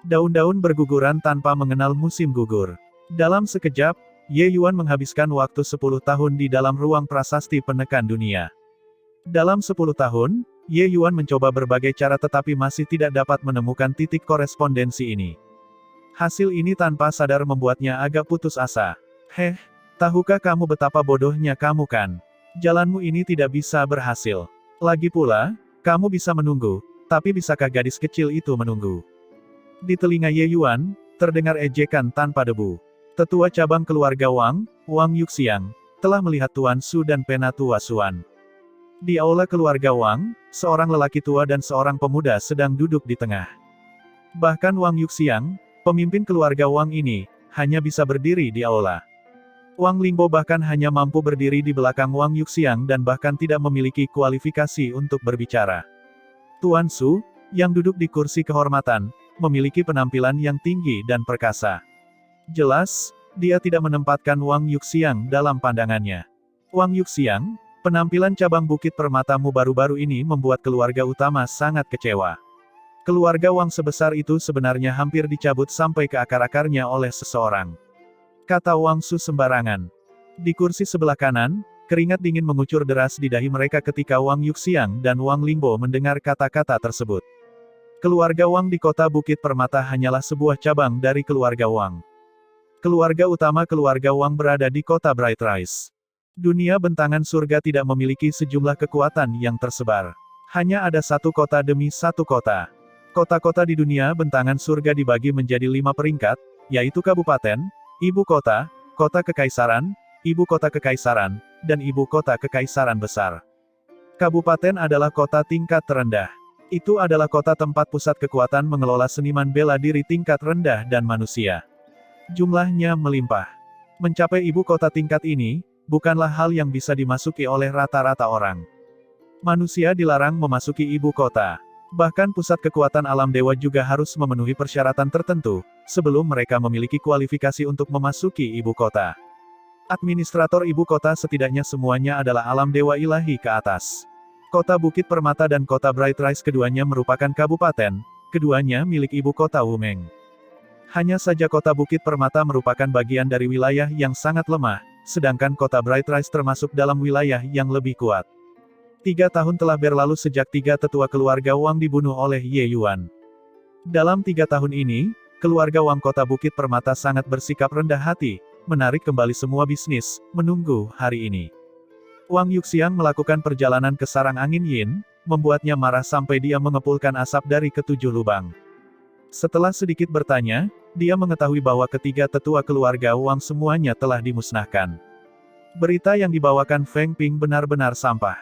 Daun-daun berguguran tanpa mengenal musim gugur. Dalam sekejap, Ye Yuan menghabiskan waktu 10 tahun di dalam ruang prasasti penekan dunia. Dalam 10 tahun, Ye Yuan mencoba berbagai cara tetapi masih tidak dapat menemukan titik korespondensi ini. Hasil ini tanpa sadar membuatnya agak putus asa. Heh, tahukah kamu betapa bodohnya kamu kan? Jalanmu ini tidak bisa berhasil. Lagi pula, kamu bisa menunggu, tapi bisakah gadis kecil itu menunggu? Di telinga Ye Yuan, terdengar ejekan tanpa debu. Tetua cabang keluarga Wang, Wang Yuxiang, telah melihat Tuan Su dan Penatua Suan. Di aula keluarga Wang, seorang lelaki tua dan seorang pemuda sedang duduk di tengah. Bahkan Wang Yuxiang, pemimpin keluarga Wang ini, hanya bisa berdiri di aula. Wang Lingbo bahkan hanya mampu berdiri di belakang Wang Yuxiang dan bahkan tidak memiliki kualifikasi untuk berbicara. Tuan Su, yang duduk di kursi kehormatan, memiliki penampilan yang tinggi dan perkasa. Jelas, dia tidak menempatkan Wang Yuxiang dalam pandangannya. Wang Yuxiang, penampilan cabang Bukit Permatamu baru-baru ini membuat keluarga utama sangat kecewa. Keluarga Wang sebesar itu sebenarnya hampir dicabut sampai ke akar-akarnya oleh seseorang. Kata Wang Su sembarangan. Di kursi sebelah kanan, keringat dingin mengucur deras di dahi mereka ketika Wang Yuxiang dan Wang Lingbo mendengar kata-kata tersebut. Keluarga Wang di kota Bukit Permata hanyalah sebuah cabang dari keluarga Wang. Keluarga utama keluarga Wang berada di kota Bright Rise. Dunia bentangan surga tidak memiliki sejumlah kekuatan yang tersebar. Hanya ada satu kota demi satu kota. Kota-kota di dunia bentangan surga dibagi menjadi 5 peringkat, yaitu kabupaten, ibu kota, kota kekaisaran, ibu kota kekaisaran, dan ibu kota kekaisaran besar. Kabupaten adalah kota tingkat terendah. Itu adalah kota tempat pusat kekuatan mengelola seniman bela diri tingkat rendah dan manusia. Jumlahnya melimpah. Mencapai ibu kota tingkat ini, bukanlah hal yang bisa dimasuki oleh rata-rata orang. Manusia dilarang memasuki ibu kota. Bahkan pusat kekuatan alam dewa juga harus memenuhi persyaratan tertentu, sebelum mereka memiliki kualifikasi untuk memasuki ibu kota. Administrator ibu kota setidaknya semuanya adalah alam dewa ilahi ke atas. Kota Bukit Permata dan kota Bright Rise keduanya merupakan kabupaten, keduanya milik ibu kota Wumeng. Hanya saja kota Bukit Permata merupakan bagian dari wilayah yang sangat lemah, sedangkan kota Bright Rise termasuk dalam wilayah yang lebih kuat. 3 tahun telah berlalu sejak 3 tetua keluarga Wang dibunuh oleh Ye Yuan. Dalam 3 tahun ini, keluarga Wang kota Bukit Permata sangat bersikap rendah hati, menarik kembali semua bisnis, menunggu hari ini. Wang Yuxiang melakukan perjalanan ke sarang angin Yin, membuatnya marah sampai dia mengepulkan asap dari ke-7 lubang. Setelah sedikit bertanya, dia mengetahui bahwa ketiga tetua keluarga Wang semuanya telah dimusnahkan. Berita yang dibawakan Feng Ping benar-benar sampah.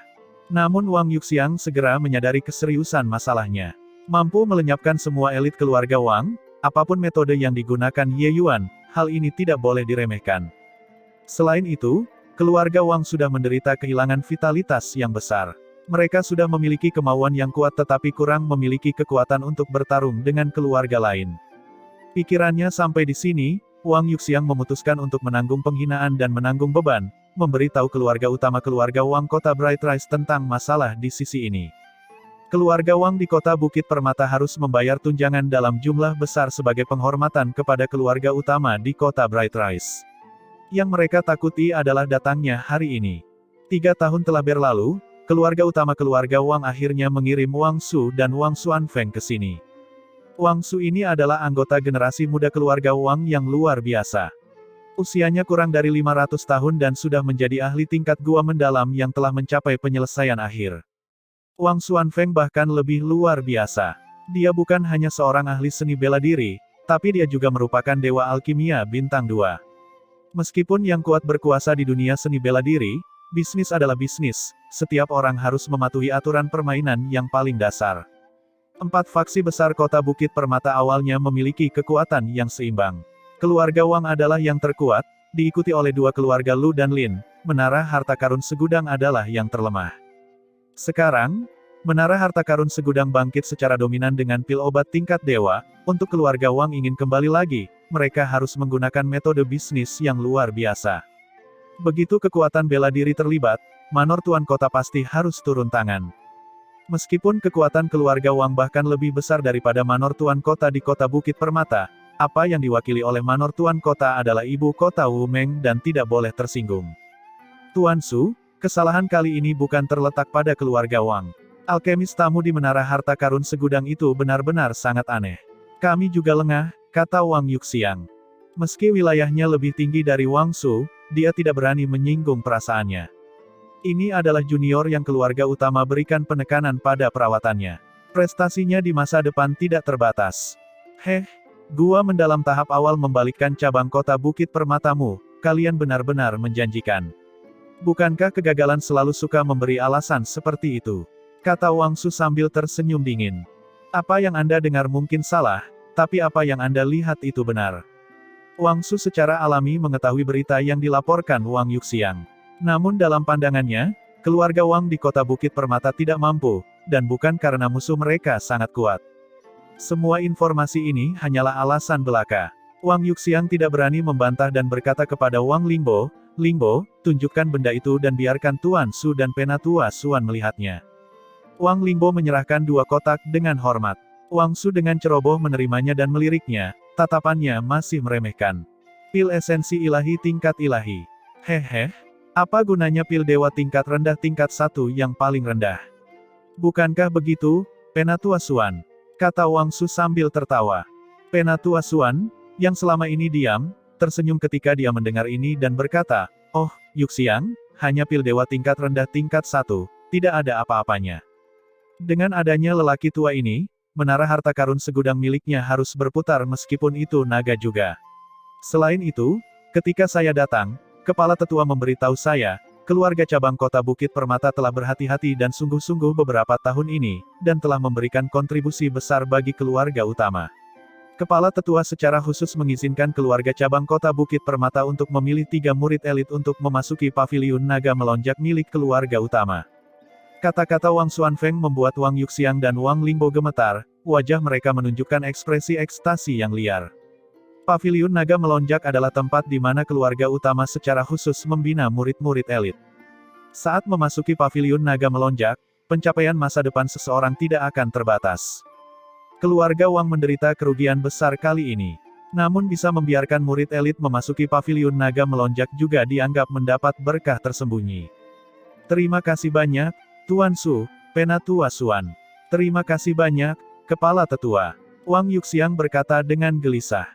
Namun Wang Yuxiang segera menyadari keseriusan masalahnya. Mampu melenyapkan semua elit keluarga Wang, apapun metode yang digunakan Ye Yuan, hal ini tidak boleh diremehkan. Selain itu, keluarga Wang sudah menderita kehilangan vitalitas yang besar. Mereka sudah memiliki kemauan yang kuat tetapi kurang memiliki kekuatan untuk bertarung dengan keluarga lain. Pikirannya sampai di sini, Wang Yuxiang memutuskan untuk menanggung penghinaan dan menanggung beban, memberitahu keluarga utama keluarga Wang kota Bright Rise tentang masalah di sisi ini. Keluarga Wang di kota Bukit Permata harus membayar tunjangan dalam jumlah besar sebagai penghormatan kepada keluarga utama di kota Bright Rise. Yang mereka takuti adalah datangnya hari ini. 3 tahun telah berlalu, keluarga utama keluarga Wang akhirnya mengirim Wang Su dan Wang Xuanfeng ke sini. Wang Su ini adalah anggota generasi muda keluarga Wang yang luar biasa. Usianya kurang dari 500 tahun dan sudah menjadi ahli tingkat gua mendalam yang telah mencapai penyelesaian akhir. Wang Xuanfeng bahkan lebih luar biasa. Dia bukan hanya seorang ahli seni bela diri, tapi dia juga merupakan dewa alkimia bintang 2. Meskipun yang kuat berkuasa di dunia seni bela diri, bisnis adalah bisnis, setiap orang harus mematuhi aturan permainan yang paling dasar. 4 faksi besar kota Bukit Permata awalnya memiliki kekuatan yang seimbang. Keluarga Wang adalah yang terkuat, diikuti oleh 2 keluarga Lu dan Lin. Menara harta karun segudang adalah yang terlemah. Sekarang, menara harta karun segudang bangkit secara dominan dengan pil obat tingkat dewa. Untuk keluarga Wang ingin kembali lagi, mereka harus menggunakan metode bisnis yang luar biasa. Begitu kekuatan bela diri terlibat, Manor Tuan Kota pasti harus turun tangan. Meskipun kekuatan keluarga Wang bahkan lebih besar daripada Manor Tuan Kota di Kota Bukit Permata, apa yang diwakili oleh Manor Tuan Kota adalah ibu kota Wu Meng dan tidak boleh tersinggung. Tuan Su, kesalahan kali ini bukan terletak pada keluarga Wang. Alkemis tamu di Menara Harta Karun Segudang itu benar-benar sangat aneh. Kami juga lengah, kata Wang Yuxiang. Meski wilayahnya lebih tinggi dari Wang Su, dia tidak berani menyinggung perasaannya. Ini adalah junior yang keluarga utama berikan penekanan pada perawatannya. Prestasinya di masa depan tidak terbatas. Gua mendalam tahap awal membalikkan cabang kota Bukit Permatamu, kalian benar-benar menjanjikan. Bukankah kegagalan selalu suka memberi alasan seperti itu? Kata Wang Su sambil tersenyum dingin. Apa yang Anda dengar mungkin salah, tapi apa yang Anda lihat itu benar. Wang Su secara alami mengetahui berita yang dilaporkan Wang Yuxiang. Namun dalam pandangannya, keluarga Wang di kota Bukit Permata tidak mampu, dan bukan karena musuh mereka sangat kuat. Semua informasi ini hanyalah alasan belaka. Wang Yuxiang tidak berani membantah dan berkata kepada Wang Lingbo, "Lingbo, tunjukkan benda itu dan biarkan Tuan Su dan Penatua Suan melihatnya." Wang Lingbo menyerahkan 2 kotak dengan hormat. Wang Su dengan ceroboh menerimanya dan meliriknya, tatapannya masih meremehkan. Pil esensi ilahi tingkat ilahi. Apa gunanya pil dewa tingkat rendah tingkat 1 yang paling rendah? Bukankah begitu, Penatua Suan? Kata Wang Su sambil tertawa. Penatua Suan, yang selama ini diam, tersenyum ketika dia mendengar ini dan berkata, "Oh, Yuxiang, hanya pil dewa tingkat rendah tingkat 1, tidak ada apa-apanya." Dengan adanya lelaki tua ini, Menara Harta Karun Segudang miliknya harus berputar meskipun itu naga juga. Selain itu, ketika saya datang, Kepala Tetua memberitahu saya, keluarga cabang kota Bukit Permata telah berhati-hati dan sungguh-sungguh beberapa tahun ini, dan telah memberikan kontribusi besar bagi keluarga utama. Kepala Tetua secara khusus mengizinkan keluarga cabang kota Bukit Permata untuk memilih 3 murid elit untuk memasuki paviliun naga melonjak milik keluarga utama. Kata-kata Wang Xuanfeng membuat Wang Yuxiang dan Wang Lingbo gemetar, wajah mereka menunjukkan ekspresi ekstasi yang liar. Paviliun Naga Melonjak adalah tempat di mana keluarga utama secara khusus membina murid-murid elit. Saat memasuki Paviliun Naga Melonjak, pencapaian masa depan seseorang tidak akan terbatas. Keluarga Wang menderita kerugian besar kali ini. Namun bisa membiarkan murid elit memasuki Paviliun Naga Melonjak juga dianggap mendapat berkah tersembunyi. Terima kasih banyak, Tuan Su, Penatua Suan. Terima kasih banyak, Kepala Tetua. Wang Yuxiang berkata dengan gelisah.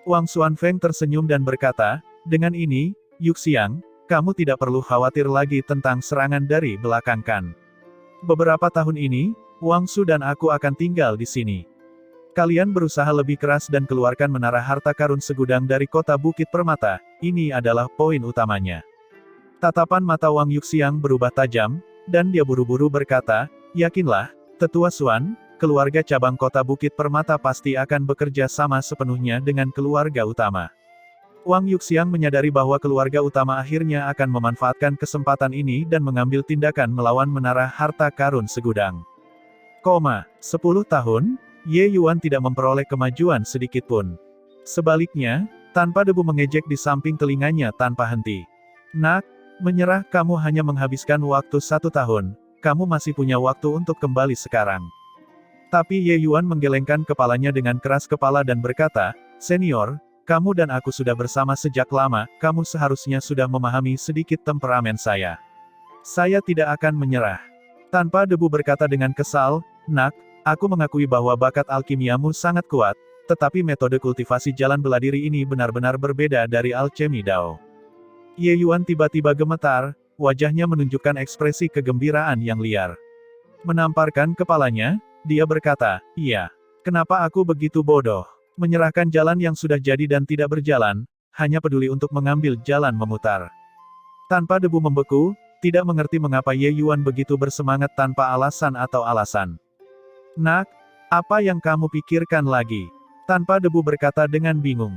Wang Xuanfeng tersenyum dan berkata, "Dengan ini, Yuxiang, kamu tidak perlu khawatir lagi tentang serangan dari belakang kan. Beberapa tahun ini, Wang Su dan aku akan tinggal di sini. Kalian berusaha lebih keras dan keluarkan Menara Harta Karun Segudang dari kota Bukit Permata, ini adalah poin utamanya." Tatapan mata Wang Yuxiang berubah tajam, dan dia buru-buru berkata, "Yakinlah, Tetua Suan, keluarga cabang kota Bukit Permata pasti akan bekerja sama sepenuhnya dengan keluarga utama." Wang Yuxiang menyadari bahwa keluarga utama akhirnya akan memanfaatkan kesempatan ini dan mengambil tindakan melawan Menara Harta Karun Segudang. 10 tahun, Ye Yuan tidak memperoleh kemajuan sedikitpun. Sebaliknya, tanpa debu mengejek di samping telinganya tanpa henti. "Nak, menyerah kamu hanya menghabiskan waktu 1 tahun, kamu masih punya waktu untuk kembali sekarang." Tapi Ye Yuan menggelengkan kepalanya dengan keras kepala dan berkata, "Senior, kamu dan aku sudah bersama sejak lama, kamu seharusnya sudah memahami sedikit temperamen saya. Saya tidak akan menyerah." Tanpa debu berkata dengan kesal, "Nak, aku mengakui bahwa bakat alkimiamu sangat kuat, tetapi metode kultivasi jalan bela diri ini benar-benar berbeda dari alchemy Dao." Ye Yuan tiba-tiba gemetar, wajahnya menunjukkan ekspresi kegembiraan yang liar. Menamparkan kepalanya, dia berkata, "Iya. Kenapa aku begitu bodoh? Menyerahkan jalan yang sudah jadi dan tidak berjalan, hanya peduli untuk mengambil jalan memutar." Tanpa debu membeku, tidak mengerti mengapa Ye Yuan begitu bersemangat tanpa alasan atau alasan. "Nak, apa yang kamu pikirkan lagi?" Tanpa debu berkata dengan bingung.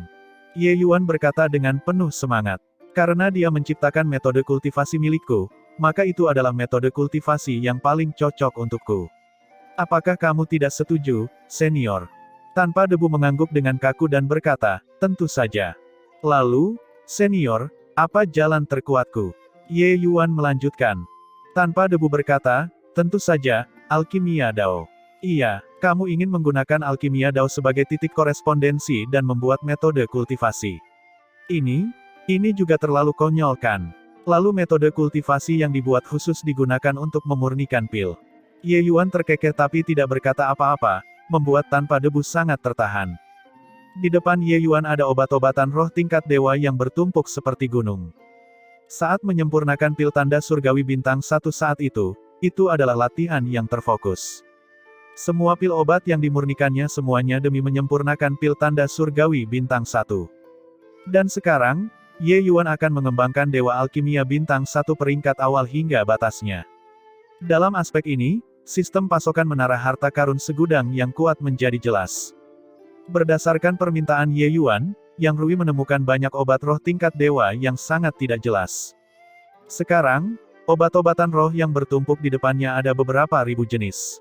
Ye Yuan berkata dengan penuh semangat. "Karena dia menciptakan metode kultivasi milikku, maka itu adalah metode kultivasi yang paling cocok untukku. Apakah kamu tidak setuju, senior?" Tanpa debu mengangguk dengan kaku dan berkata, "Tentu saja." "Lalu, senior, apa jalan terkuatku?" Ye Yuan melanjutkan. Tanpa debu berkata, tentu saja, alkimia Dao. Iya, kamu ingin menggunakan alkimia Dao sebagai titik korespondensi dan membuat metode kultivasi. Ini juga terlalu konyol kan? Lalu metode kultivasi yang dibuat khusus digunakan untuk memurnikan pil. Ye Yuan terkekeh tapi tidak berkata apa-apa, membuat tanpa debu sangat tertahan. Di depan Ye Yuan ada obat-obatan roh tingkat dewa yang bertumpuk seperti gunung. Saat menyempurnakan pil tanda surgawi bintang 1 saat itu adalah latihan yang terfokus. Semua pil obat yang dimurnikannya semuanya demi menyempurnakan pil tanda surgawi bintang 1. Dan sekarang, Ye Yuan akan mengembangkan dewa alkimia bintang 1 peringkat awal hingga batasnya. Dalam aspek ini, sistem pasokan menara harta karun segudang yang kuat menjadi jelas. Berdasarkan permintaan Ye Yuan, Yang Rui menemukan banyak obat roh tingkat dewa yang sangat tidak jelas. Sekarang, obat-obatan roh yang bertumpuk di depannya ada beberapa ribu jenis.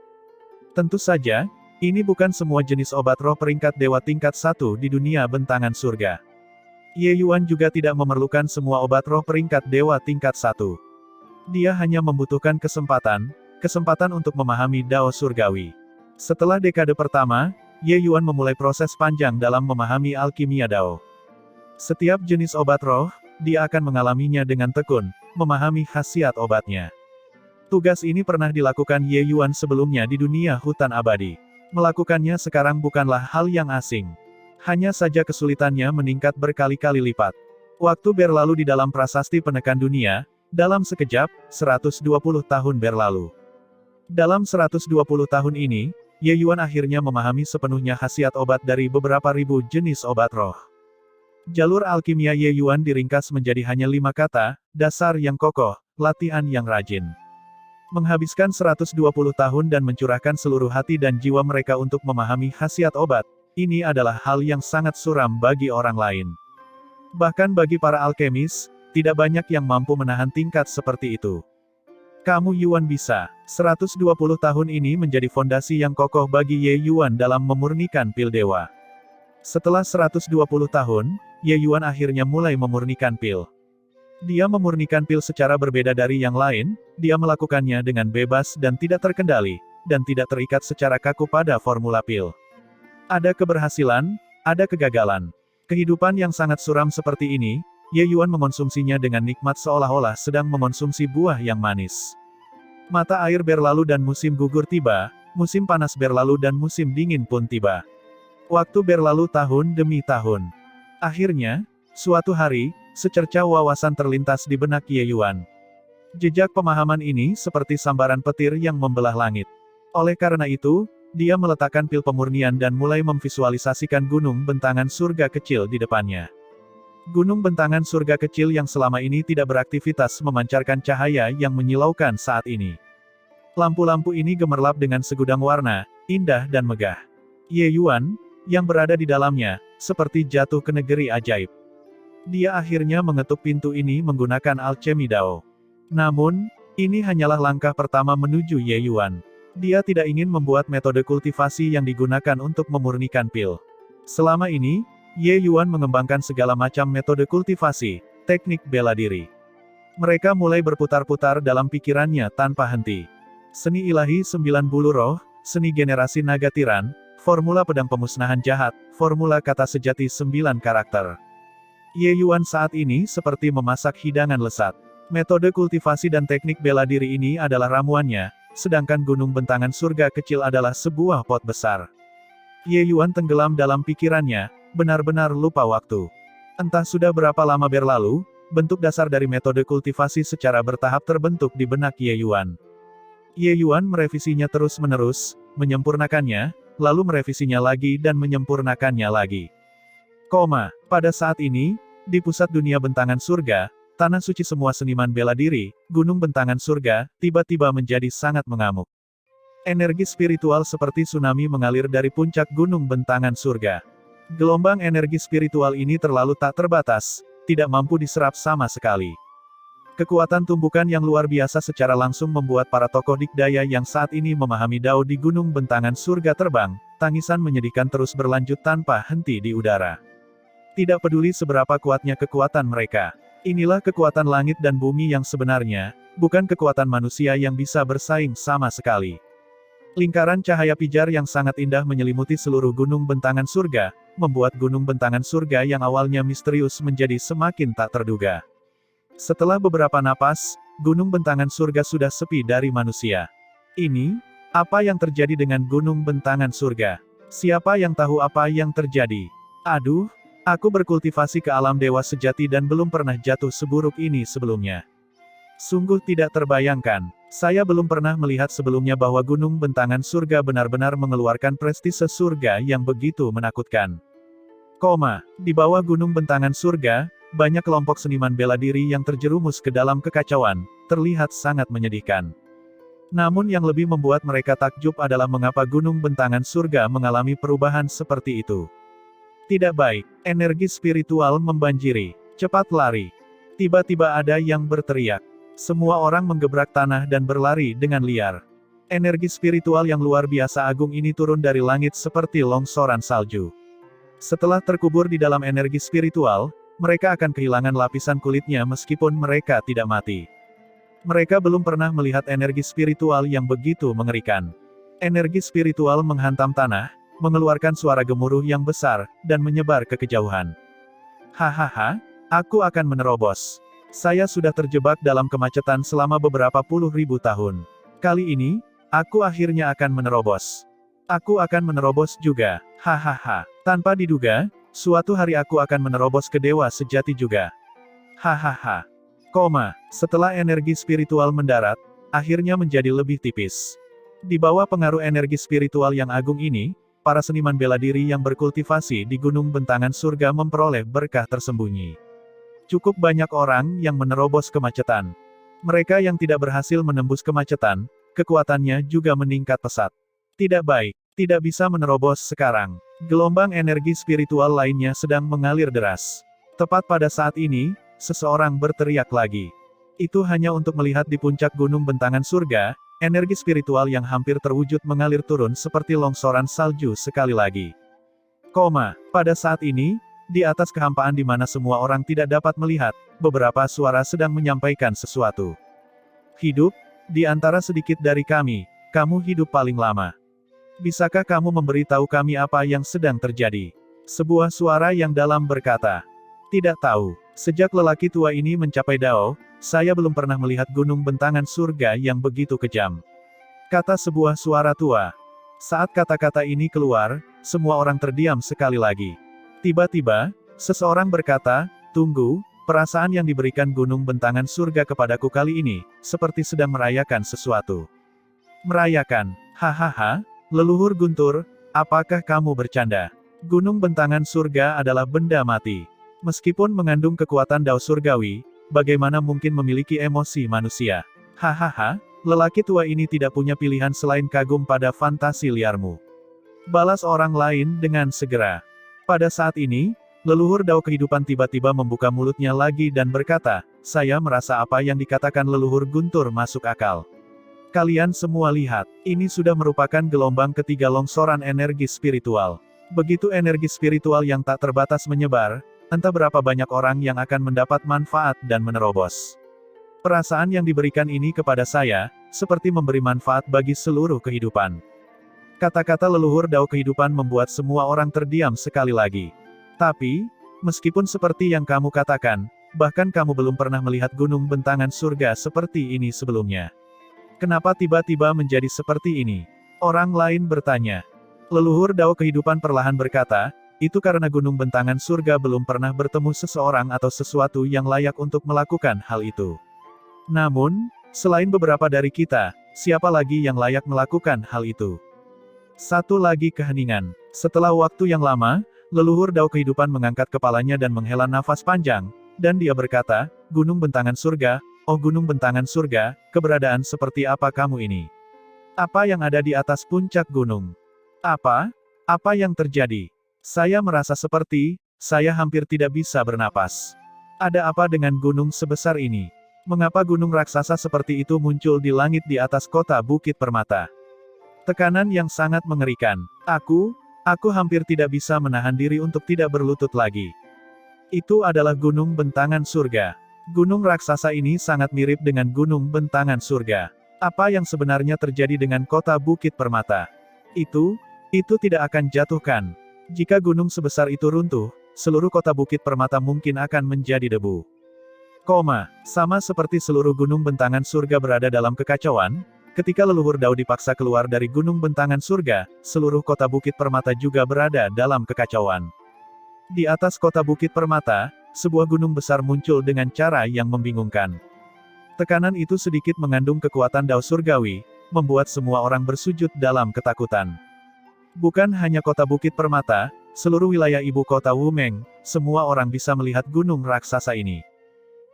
Tentu saja, ini bukan semua jenis obat roh peringkat dewa tingkat 1 di dunia bentangan surga. Ye Yuan juga tidak memerlukan semua obat roh peringkat dewa tingkat 1. Dia hanya membutuhkan kesempatan untuk memahami Dao surgawi. Setelah dekade pertama, Ye Yuan memulai proses panjang dalam memahami alkimia Dao. Setiap jenis obat roh, dia akan mengalaminya dengan tekun, memahami khasiat obatnya. Tugas ini pernah dilakukan Ye Yuan sebelumnya di dunia hutan abadi. Melakukannya sekarang bukanlah hal yang asing. Hanya saja kesulitannya meningkat berkali-kali lipat. Waktu berlalu di dalam prasasti penekan dunia, dalam sekejap, 120 tahun berlalu. Dalam 120 tahun ini, Ye Yuan akhirnya memahami sepenuhnya khasiat obat dari beberapa ribu jenis obat roh. Jalur alkimia Ye Yuan diringkas menjadi hanya 5 kata, dasar yang kokoh, latihan yang rajin. Menghabiskan 120 tahun dan mencurahkan seluruh hati dan jiwa mereka untuk memahami khasiat obat, ini adalah hal yang sangat suram bagi orang lain. Bahkan bagi para alkemis, tidak banyak yang mampu menahan tingkat seperti itu. Kamu Yuan bisa. 120 tahun ini menjadi fondasi yang kokoh bagi Ye Yuan dalam memurnikan pil dewa. Setelah 120 tahun, Ye Yuan akhirnya mulai memurnikan pil. Dia memurnikan pil secara berbeda dari yang lain, dia melakukannya dengan bebas dan tidak terkendali, dan tidak terikat secara kaku pada formula pil. Ada keberhasilan, ada kegagalan. Kehidupan yang sangat suram seperti ini, Ye Yuan mengonsumsinya dengan nikmat seolah-olah sedang mengonsumsi buah yang manis. Mata air berlalu dan musim gugur tiba, musim panas berlalu dan musim dingin pun tiba. Waktu berlalu tahun demi tahun. Akhirnya, suatu hari, secerca wawasan terlintas di benak Ye Yuan. Jejak pemahaman ini seperti sambaran petir yang membelah langit. Oleh karena itu, dia meletakkan pil pemurnian dan mulai memvisualisasikan gunung bentangan surga kecil di depannya. Gunung bentangan surga kecil yang selama ini tidak beraktivitas memancarkan cahaya yang menyilaukan saat ini. Lampu-lampu ini gemerlap dengan segudang warna, indah dan megah. Ye Yuan, yang berada di dalamnya, seperti jatuh ke negeri ajaib. Dia akhirnya mengetuk pintu ini menggunakan alchemy Dao. Namun, ini hanyalah langkah pertama menuju Ye Yuan. Dia tidak ingin membuat metode kultivasi yang digunakan untuk memurnikan pil. Selama ini, Ye Yuan mengembangkan segala macam metode kultivasi, teknik bela diri. Mereka mulai berputar-putar dalam pikirannya tanpa henti. Seni ilahi 9 bulu roh, seni generasi naga tiran, formula pedang pemusnahan jahat, formula kata sejati 9 karakter. Ye Yuan saat ini seperti memasak hidangan lesat. Metode kultivasi dan teknik bela diri ini adalah ramuannya, sedangkan gunung bentangan surga kecil adalah sebuah pot besar. Ye Yuan tenggelam dalam pikirannya, benar-benar lupa waktu. Entah sudah berapa lama berlalu, bentuk dasar dari metode kultivasi secara bertahap terbentuk di benak Ye Yuan. Ye Yuan merevisinya terus-menerus, menyempurnakannya, lalu merevisinya lagi dan menyempurnakannya lagi. Pada saat ini, di pusat dunia bentangan surga, tanah suci semua seniman bela diri, gunung bentangan surga, tiba-tiba menjadi sangat mengamuk. Energi spiritual seperti tsunami mengalir dari puncak gunung bentangan surga. Gelombang energi spiritual ini terlalu tak terbatas, tidak mampu diserap sama sekali. Kekuatan tumbukan yang luar biasa secara langsung membuat para tokoh dikdaya yang saat ini memahami Dao di gunung bentangan surga terbang, tangisan menyedihkan terus berlanjut tanpa henti di udara. Tidak peduli seberapa kuatnya kekuatan mereka. Inilah kekuatan langit dan bumi yang sebenarnya, Bukan kekuatan manusia yang bisa bersaing sama sekali. Lingkaran cahaya pijar yang sangat indah menyelimuti seluruh gunung bentangan surga, membuat gunung bentangan surga yang awalnya misterius menjadi semakin tak terduga. Setelah beberapa napas, gunung bentangan surga sudah sepi dari manusia. Ini, apa yang terjadi dengan gunung bentangan surga? Siapa yang tahu apa yang terjadi? Aduh, aku berkultivasi ke alam dewa sejati dan belum pernah jatuh seburuk ini sebelumnya. Sungguh tidak terbayangkan. Saya belum pernah melihat sebelumnya bahwa gunung bentangan surga benar-benar mengeluarkan prestise surga yang begitu menakutkan. Di bawah gunung bentangan surga, banyak kelompok seniman bela diri yang terjerumus ke dalam kekacauan, terlihat sangat menyedihkan. Namun yang lebih membuat mereka takjub adalah mengapa gunung bentangan surga mengalami perubahan seperti itu. Tidak baik, energi spiritual membanjiri. Cepat lari. Tiba-tiba ada yang berteriak. Semua orang menggebrak tanah dan berlari dengan liar. Energi spiritual yang luar biasa agung ini turun dari langit seperti longsoran salju. Setelah terkubur di dalam energi spiritual, mereka akan kehilangan lapisan kulitnya meskipun mereka tidak mati. Mereka belum pernah melihat energi spiritual yang begitu mengerikan. Energi spiritual menghantam tanah, mengeluarkan suara gemuruh yang besar, dan menyebar ke kejauhan. Hahaha, aku akan menerobos. Saya sudah terjebak dalam kemacetan selama beberapa puluh ribu tahun. Kali ini, aku akhirnya akan menerobos. Aku akan menerobos juga. Hahaha. Tanpa diduga, suatu hari aku akan menerobos ke dewa sejati juga. Hahaha. Setelah energi spiritual mendarat, akhirnya menjadi lebih tipis. Di bawah pengaruh energi spiritual yang agung ini, para seniman bela diri yang berkultivasi di gunung bentangan surga memperoleh berkah tersembunyi. Cukup banyak orang yang menerobos kemacetan. Mereka yang tidak berhasil menembus kemacetan, kekuatannya juga meningkat pesat. Tidak baik, tidak bisa menerobos sekarang. Gelombang energi spiritual lainnya sedang mengalir deras. Tepat pada saat ini, seseorang berteriak lagi. Itu hanya untuk melihat di puncak gunung bentangan surga, energi spiritual yang hampir terwujud mengalir turun seperti longsoran salju sekali lagi. Pada saat ini, di atas kehampaan di mana semua orang tidak dapat melihat, beberapa suara sedang menyampaikan sesuatu. Hidup, di antara sedikit dari kami, kamu hidup paling lama. Bisakah kamu memberitahu kami apa yang sedang terjadi? Sebuah suara yang dalam berkata. Tidak tahu. Sejak lelaki tua ini mencapai Dao, saya belum pernah melihat gunung bentangan surga yang begitu kejam. Kata sebuah suara tua. Saat kata-kata ini keluar, semua orang terdiam sekali lagi. Tiba-tiba, seseorang berkata, tunggu, perasaan yang diberikan gunung bentangan surga kepadaku kali ini, seperti sedang merayakan sesuatu. Merayakan, hahaha, leluhur Guntur, apakah kamu bercanda? Gunung bentangan surga adalah benda mati. Meskipun mengandung kekuatan Dao surgawi, bagaimana mungkin memiliki emosi manusia? Hahaha, lelaki tua ini tidak punya pilihan selain kagum pada fantasi liarmu. Balas orang lain dengan segera. Pada saat ini, leluhur Dao kehidupan tiba-tiba membuka mulutnya lagi dan berkata, saya merasa apa yang dikatakan leluhur Guntur masuk akal. Kalian semua lihat, ini sudah merupakan gelombang ketiga longsoran energi spiritual. Begitu energi spiritual yang tak terbatas menyebar, entah berapa banyak orang yang akan mendapat manfaat dan menerobos. Perasaan yang diberikan ini kepada saya, seperti memberi manfaat bagi seluruh kehidupan. Kata-kata leluhur Dao kehidupan membuat semua orang terdiam sekali lagi. Tapi, meskipun seperti yang kamu katakan, bahkan kamu belum pernah melihat gunung bentangan surga seperti ini sebelumnya. Kenapa tiba-tiba menjadi seperti ini? Orang lain bertanya. Leluhur Dao kehidupan perlahan berkata, itu karena gunung bentangan surga belum pernah bertemu seseorang atau sesuatu yang layak untuk melakukan hal itu. Namun, selain beberapa dari kita, siapa lagi yang layak melakukan hal itu? Satu lagi keheningan. Setelah waktu yang lama, leluhur Dao kehidupan mengangkat kepalanya dan menghela nafas panjang, dan dia berkata, gunung bentangan surga, oh gunung bentangan surga, keberadaan seperti apa kamu ini? Apa yang ada di atas puncak gunung? Apa? Apa yang terjadi? Saya merasa seperti, saya hampir tidak bisa bernapas. Ada apa dengan gunung sebesar ini? Mengapa gunung raksasa seperti itu muncul di langit di atas kota Bukit Permata? Tekanan yang sangat mengerikan. Aku hampir tidak bisa menahan diri untuk tidak berlutut lagi. Itu adalah gunung bentangan surga. Gunung raksasa ini sangat mirip dengan gunung bentangan surga. Apa yang sebenarnya terjadi dengan kota Bukit Permata? Itu tidak akan jatuhkan. Jika gunung sebesar itu runtuh, seluruh kota Bukit Permata mungkin akan menjadi debu. Sama seperti seluruh gunung bentangan surga berada dalam kekacauan, ketika leluhur Dao dipaksa keluar dari gunung bentangan surga, seluruh kota Bukit Permata juga berada dalam kekacauan. Di atas kota Bukit Permata, sebuah gunung besar muncul dengan cara yang membingungkan. Tekanan itu sedikit mengandung kekuatan Dao surgawi, membuat semua orang bersujud dalam ketakutan. Bukan hanya kota Bukit Permata, seluruh wilayah ibu kota Wumeng, semua orang bisa melihat gunung raksasa ini.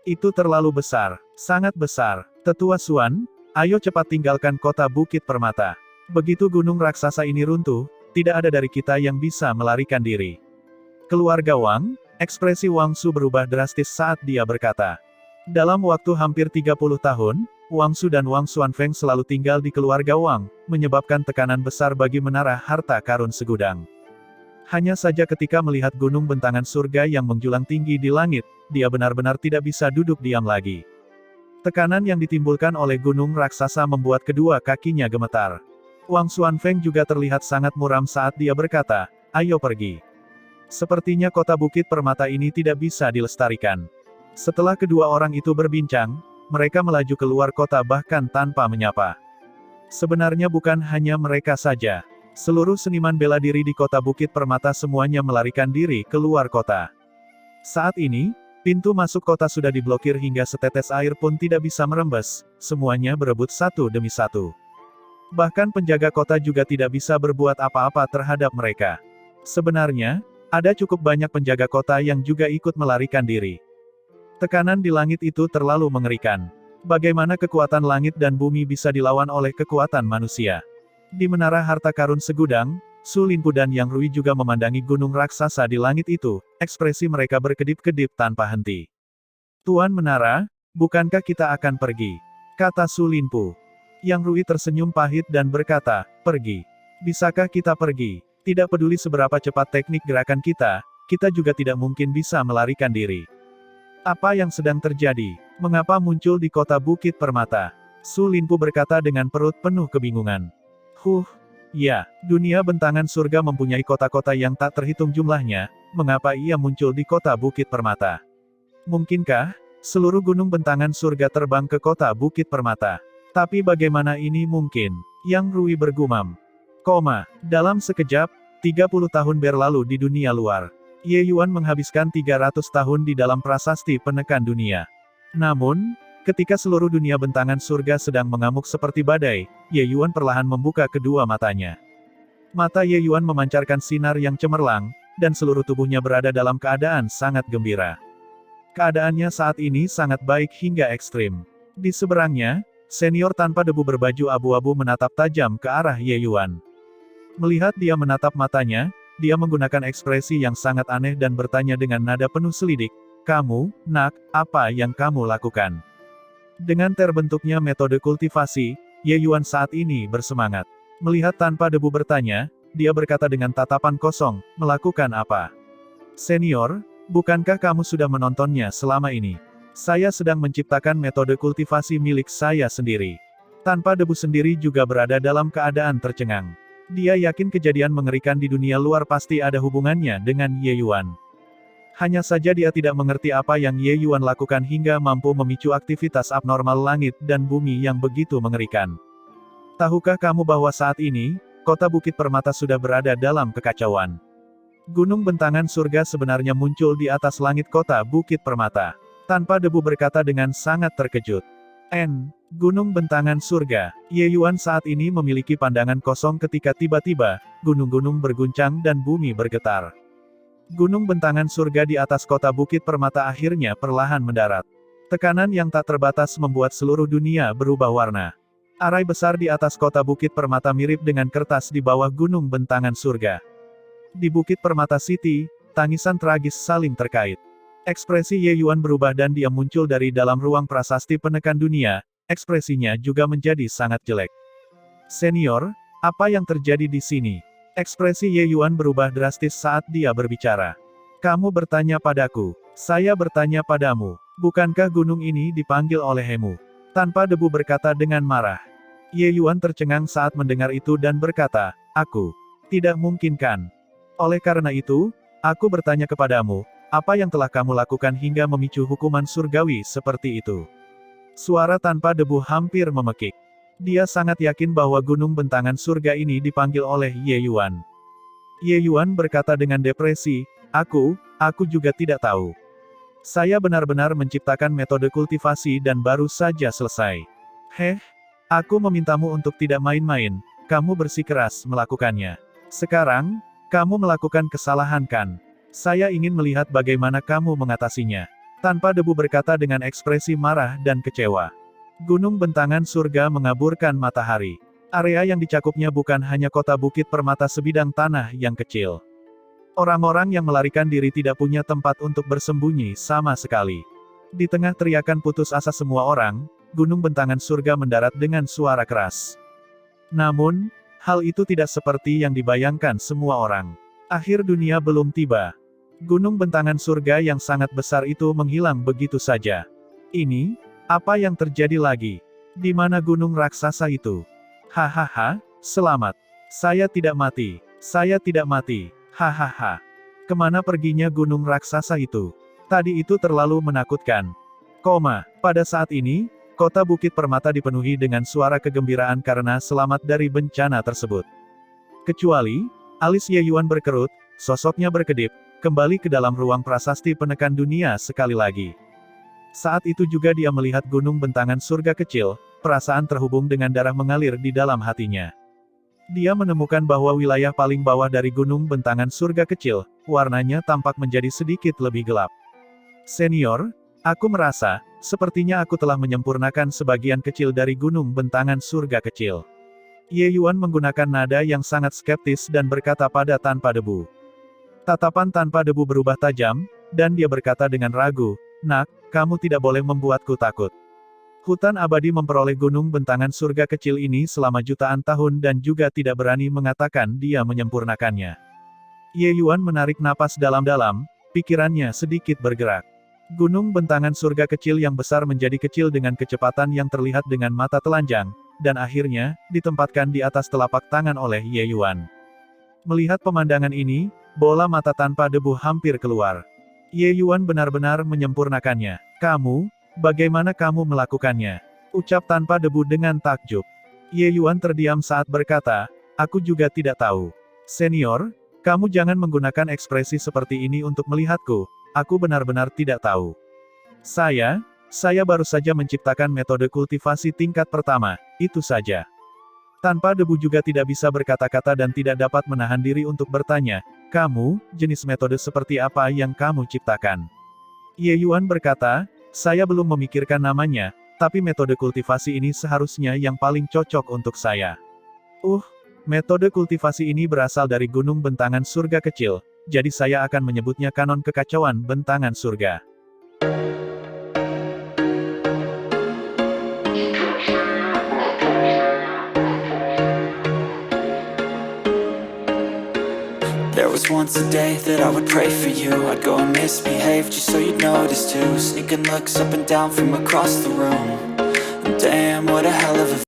Itu terlalu besar, sangat besar. Tetua Xuan, ayo cepat tinggalkan kota Bukit Permata. Begitu gunung raksasa ini runtuh, tidak ada dari kita yang bisa melarikan diri. Keluarga Wang, ekspresi Wang Su berubah drastis saat dia berkata. Dalam waktu hampir 30 tahun, Wang Su dan Wang Xuanfeng selalu tinggal di keluarga Wang, menyebabkan tekanan besar bagi menara harta karun segudang. Hanya saja ketika melihat gunung bentangan surga yang menjulang tinggi di langit, dia benar-benar tidak bisa duduk diam lagi. Tekanan yang ditimbulkan oleh gunung raksasa membuat kedua kakinya gemetar. Wang Xuanfeng juga terlihat sangat muram saat dia berkata, ayo pergi. Sepertinya kota Bukit Permata ini tidak bisa dilestarikan. Setelah kedua orang itu berbincang, mereka melaju keluar kota bahkan tanpa menyapa. Sebenarnya bukan hanya mereka saja. Seluruh seniman bela diri di kota Bukit Permata semuanya melarikan diri keluar kota. Saat ini, pintu masuk kota sudah diblokir hingga setetes air pun tidak bisa merembes, semuanya berebut satu demi satu. Bahkan penjaga kota juga tidak bisa berbuat apa-apa terhadap mereka. Sebenarnya, ada cukup banyak penjaga kota yang juga ikut melarikan diri. Tekanan di langit itu terlalu mengerikan. Bagaimana kekuatan langit dan bumi bisa dilawan oleh kekuatan manusia? Di menara harta karun segudang, Su Linpu dan Yang Rui juga memandangi gunung raksasa di langit itu, ekspresi mereka berkedip-kedip tanpa henti. Tuan Menara, bukankah kita akan pergi? Kata Su Linpu. Yang Rui tersenyum pahit dan berkata, pergi. Bisakah kita pergi? Tidak peduli seberapa cepat teknik gerakan kita juga tidak mungkin bisa melarikan diri. Apa yang sedang terjadi? Mengapa muncul di kota Bukit Permata? Su Linpu berkata dengan perut penuh kebingungan. Ya, dunia bentangan surga mempunyai kota-kota yang tak terhitung jumlahnya, mengapa ia muncul di kota Bukit Permata? Mungkinkah seluruh gunung bentangan surga terbang ke kota Bukit Permata? Tapi bagaimana ini mungkin? Yang Rui bergumam. Dalam sekejap, 30 tahun berlalu di dunia luar. Ye Yuan menghabiskan 300 tahun di dalam prasasti penekan dunia. Namun, ketika seluruh dunia bentangan surga sedang mengamuk seperti badai, Ye Yuan perlahan membuka kedua matanya. Mata Ye Yuan memancarkan sinar yang cemerlang, dan seluruh tubuhnya berada dalam keadaan sangat gembira. Keadaannya saat ini sangat baik hingga ekstrim. Di seberangnya, senior tanpa debu berbaju abu-abu menatap tajam ke arah Ye Yuan. Melihat dia menatap matanya, dia menggunakan ekspresi yang sangat aneh dan bertanya dengan nada penuh selidik, "Kamu, Nak, apa yang kamu lakukan?" Dengan terbentuknya metode kultivasi, Ye Yuan saat ini bersemangat. Melihat tanpa debu bertanya, dia berkata dengan tatapan kosong, "Melakukan apa?" "Senior, bukankah kamu sudah menontonnya selama ini? Saya sedang menciptakan metode kultivasi milik saya sendiri." Tanpa debu sendiri juga berada dalam keadaan tercengang. Dia yakin kejadian mengerikan di dunia luar pasti ada hubungannya dengan Ye Yuan. Hanya saja dia tidak mengerti apa yang Ye Yuan lakukan hingga mampu memicu aktivitas abnormal langit dan bumi yang begitu mengerikan. Tahukah kamu bahwa saat ini, kota Bukit Permata sudah berada dalam kekacauan? Gunung bentangan surga sebenarnya muncul di atas langit kota Bukit Permata. Tanpa debu berkata dengan sangat terkejut. Gunung bentangan surga. Ye Yuan saat ini memiliki pandangan kosong ketika tiba-tiba, gunung-gunung berguncang dan bumi bergetar. Gunung bentangan surga di atas kota Bukit Permata akhirnya perlahan mendarat. Tekanan yang tak terbatas membuat seluruh dunia berubah warna. Arai besar di atas kota Bukit Permata mirip dengan kertas di bawah gunung bentangan surga. Di Bukit Permata City, tangisan tragis saling terkait. Ekspresi Ye Yuan berubah dan dia muncul dari dalam ruang prasasti penekan dunia, ekspresinya juga menjadi sangat jelek. "Senior, apa yang terjadi di sini?" Ekspresi Ye Yuan berubah drastis saat dia berbicara. "Kamu bertanya padaku, saya bertanya padamu. Bukankah gunung ini dipanggil oleh Hemu? Tanpa Debu berkata dengan marah. Ye Yuan tercengang saat mendengar itu dan berkata, aku tidak mungkin kan? Oleh karena itu, aku bertanya kepadamu, apa yang telah kamu lakukan hingga memicu hukuman surgawi seperti itu? Suara Tanpa Debu hampir memekik. Dia sangat yakin bahwa gunung bentangan surga ini dipanggil oleh Ye Yuan. Ye Yuan berkata dengan depresi, aku juga tidak tahu. Saya benar-benar menciptakan metode kultivasi dan baru saja selesai. Aku memintamu untuk tidak main-main, kamu bersikeras melakukannya. Sekarang, kamu melakukan kesalahan kan? Saya ingin melihat bagaimana kamu mengatasinya. Tanpa Debu berkata dengan ekspresi marah dan kecewa. Gunung bentangan surga mengaburkan matahari. Area yang dicakupnya bukan hanya kota bukit permata sebidang tanah yang kecil. Orang-orang yang melarikan diri tidak punya tempat untuk bersembunyi sama sekali. Di tengah teriakan putus asa semua orang, gunung bentangan surga mendarat dengan suara keras. Namun, hal itu tidak seperti yang dibayangkan semua orang. Akhir dunia belum tiba. Gunung bentangan surga yang sangat besar itu menghilang begitu saja. Ini, apa yang terjadi lagi? Di mana gunung raksasa itu? Hahaha, selamat. Saya tidak mati. Saya tidak mati. Hahaha. Kemana perginya gunung raksasa itu? Tadi itu terlalu menakutkan. Pada saat ini, kota Bukit Permata dipenuhi dengan suara kegembiraan karena selamat dari bencana tersebut. Kecuali, alis Ye Yuan berkerut, sosoknya berkedip, kembali ke dalam ruang prasasti penekan dunia sekali lagi. Saat itu juga dia melihat gunung bentangan surga kecil, perasaan terhubung dengan darah mengalir di dalam hatinya. Dia menemukan bahwa wilayah paling bawah dari gunung bentangan surga kecil, warnanya tampak menjadi sedikit lebih gelap. Senior, aku merasa, sepertinya aku telah menyempurnakan sebagian kecil dari gunung bentangan surga kecil. Ye Yuan menggunakan nada yang sangat skeptis dan berkata pada Tanpa Debu. Tatapan Tanpa Debu berubah tajam, dan dia berkata dengan ragu, "Nak, kamu tidak boleh membuatku takut. Hutan abadi memperoleh gunung bentangan surga kecil ini selama jutaan tahun dan juga tidak berani mengatakan dia menyempurnakannya." Ye Yuan menarik napas dalam-dalam, pikirannya sedikit bergerak. Gunung bentangan surga kecil yang besar menjadi kecil dengan kecepatan yang terlihat dengan mata telanjang, dan akhirnya, ditempatkan di atas telapak tangan oleh Ye Yuan. Melihat pemandangan ini, bola mata Tanpa Debu hampir keluar. Ye Yuan benar-benar menyempurnakannya. Bagaimana kamu melakukannya? Ucap Tanpa Debu dengan takjub. Ye Yuan terdiam saat berkata, aku juga tidak tahu. Senior, kamu jangan menggunakan ekspresi seperti ini untuk melihatku, aku benar-benar tidak tahu. Saya baru saja menciptakan metode kultivasi tingkat pertama, itu saja. Tanpa Debu juga tidak bisa berkata-kata dan tidak dapat menahan diri untuk bertanya, jenis metode seperti apa yang kamu ciptakan? Ye Yuan berkata, saya belum memikirkan namanya, tapi metode kultivasi ini seharusnya yang paling cocok untuk saya. Metode kultivasi ini berasal dari gunung bentangan surga kecil, jadi saya akan menyebutnya kanon kekacauan bentangan surga. There was once a day that I would pray for you. I'd go and misbehave just so you'd notice too. Sneaking looks up and down from across the room. Damn, what a hell of a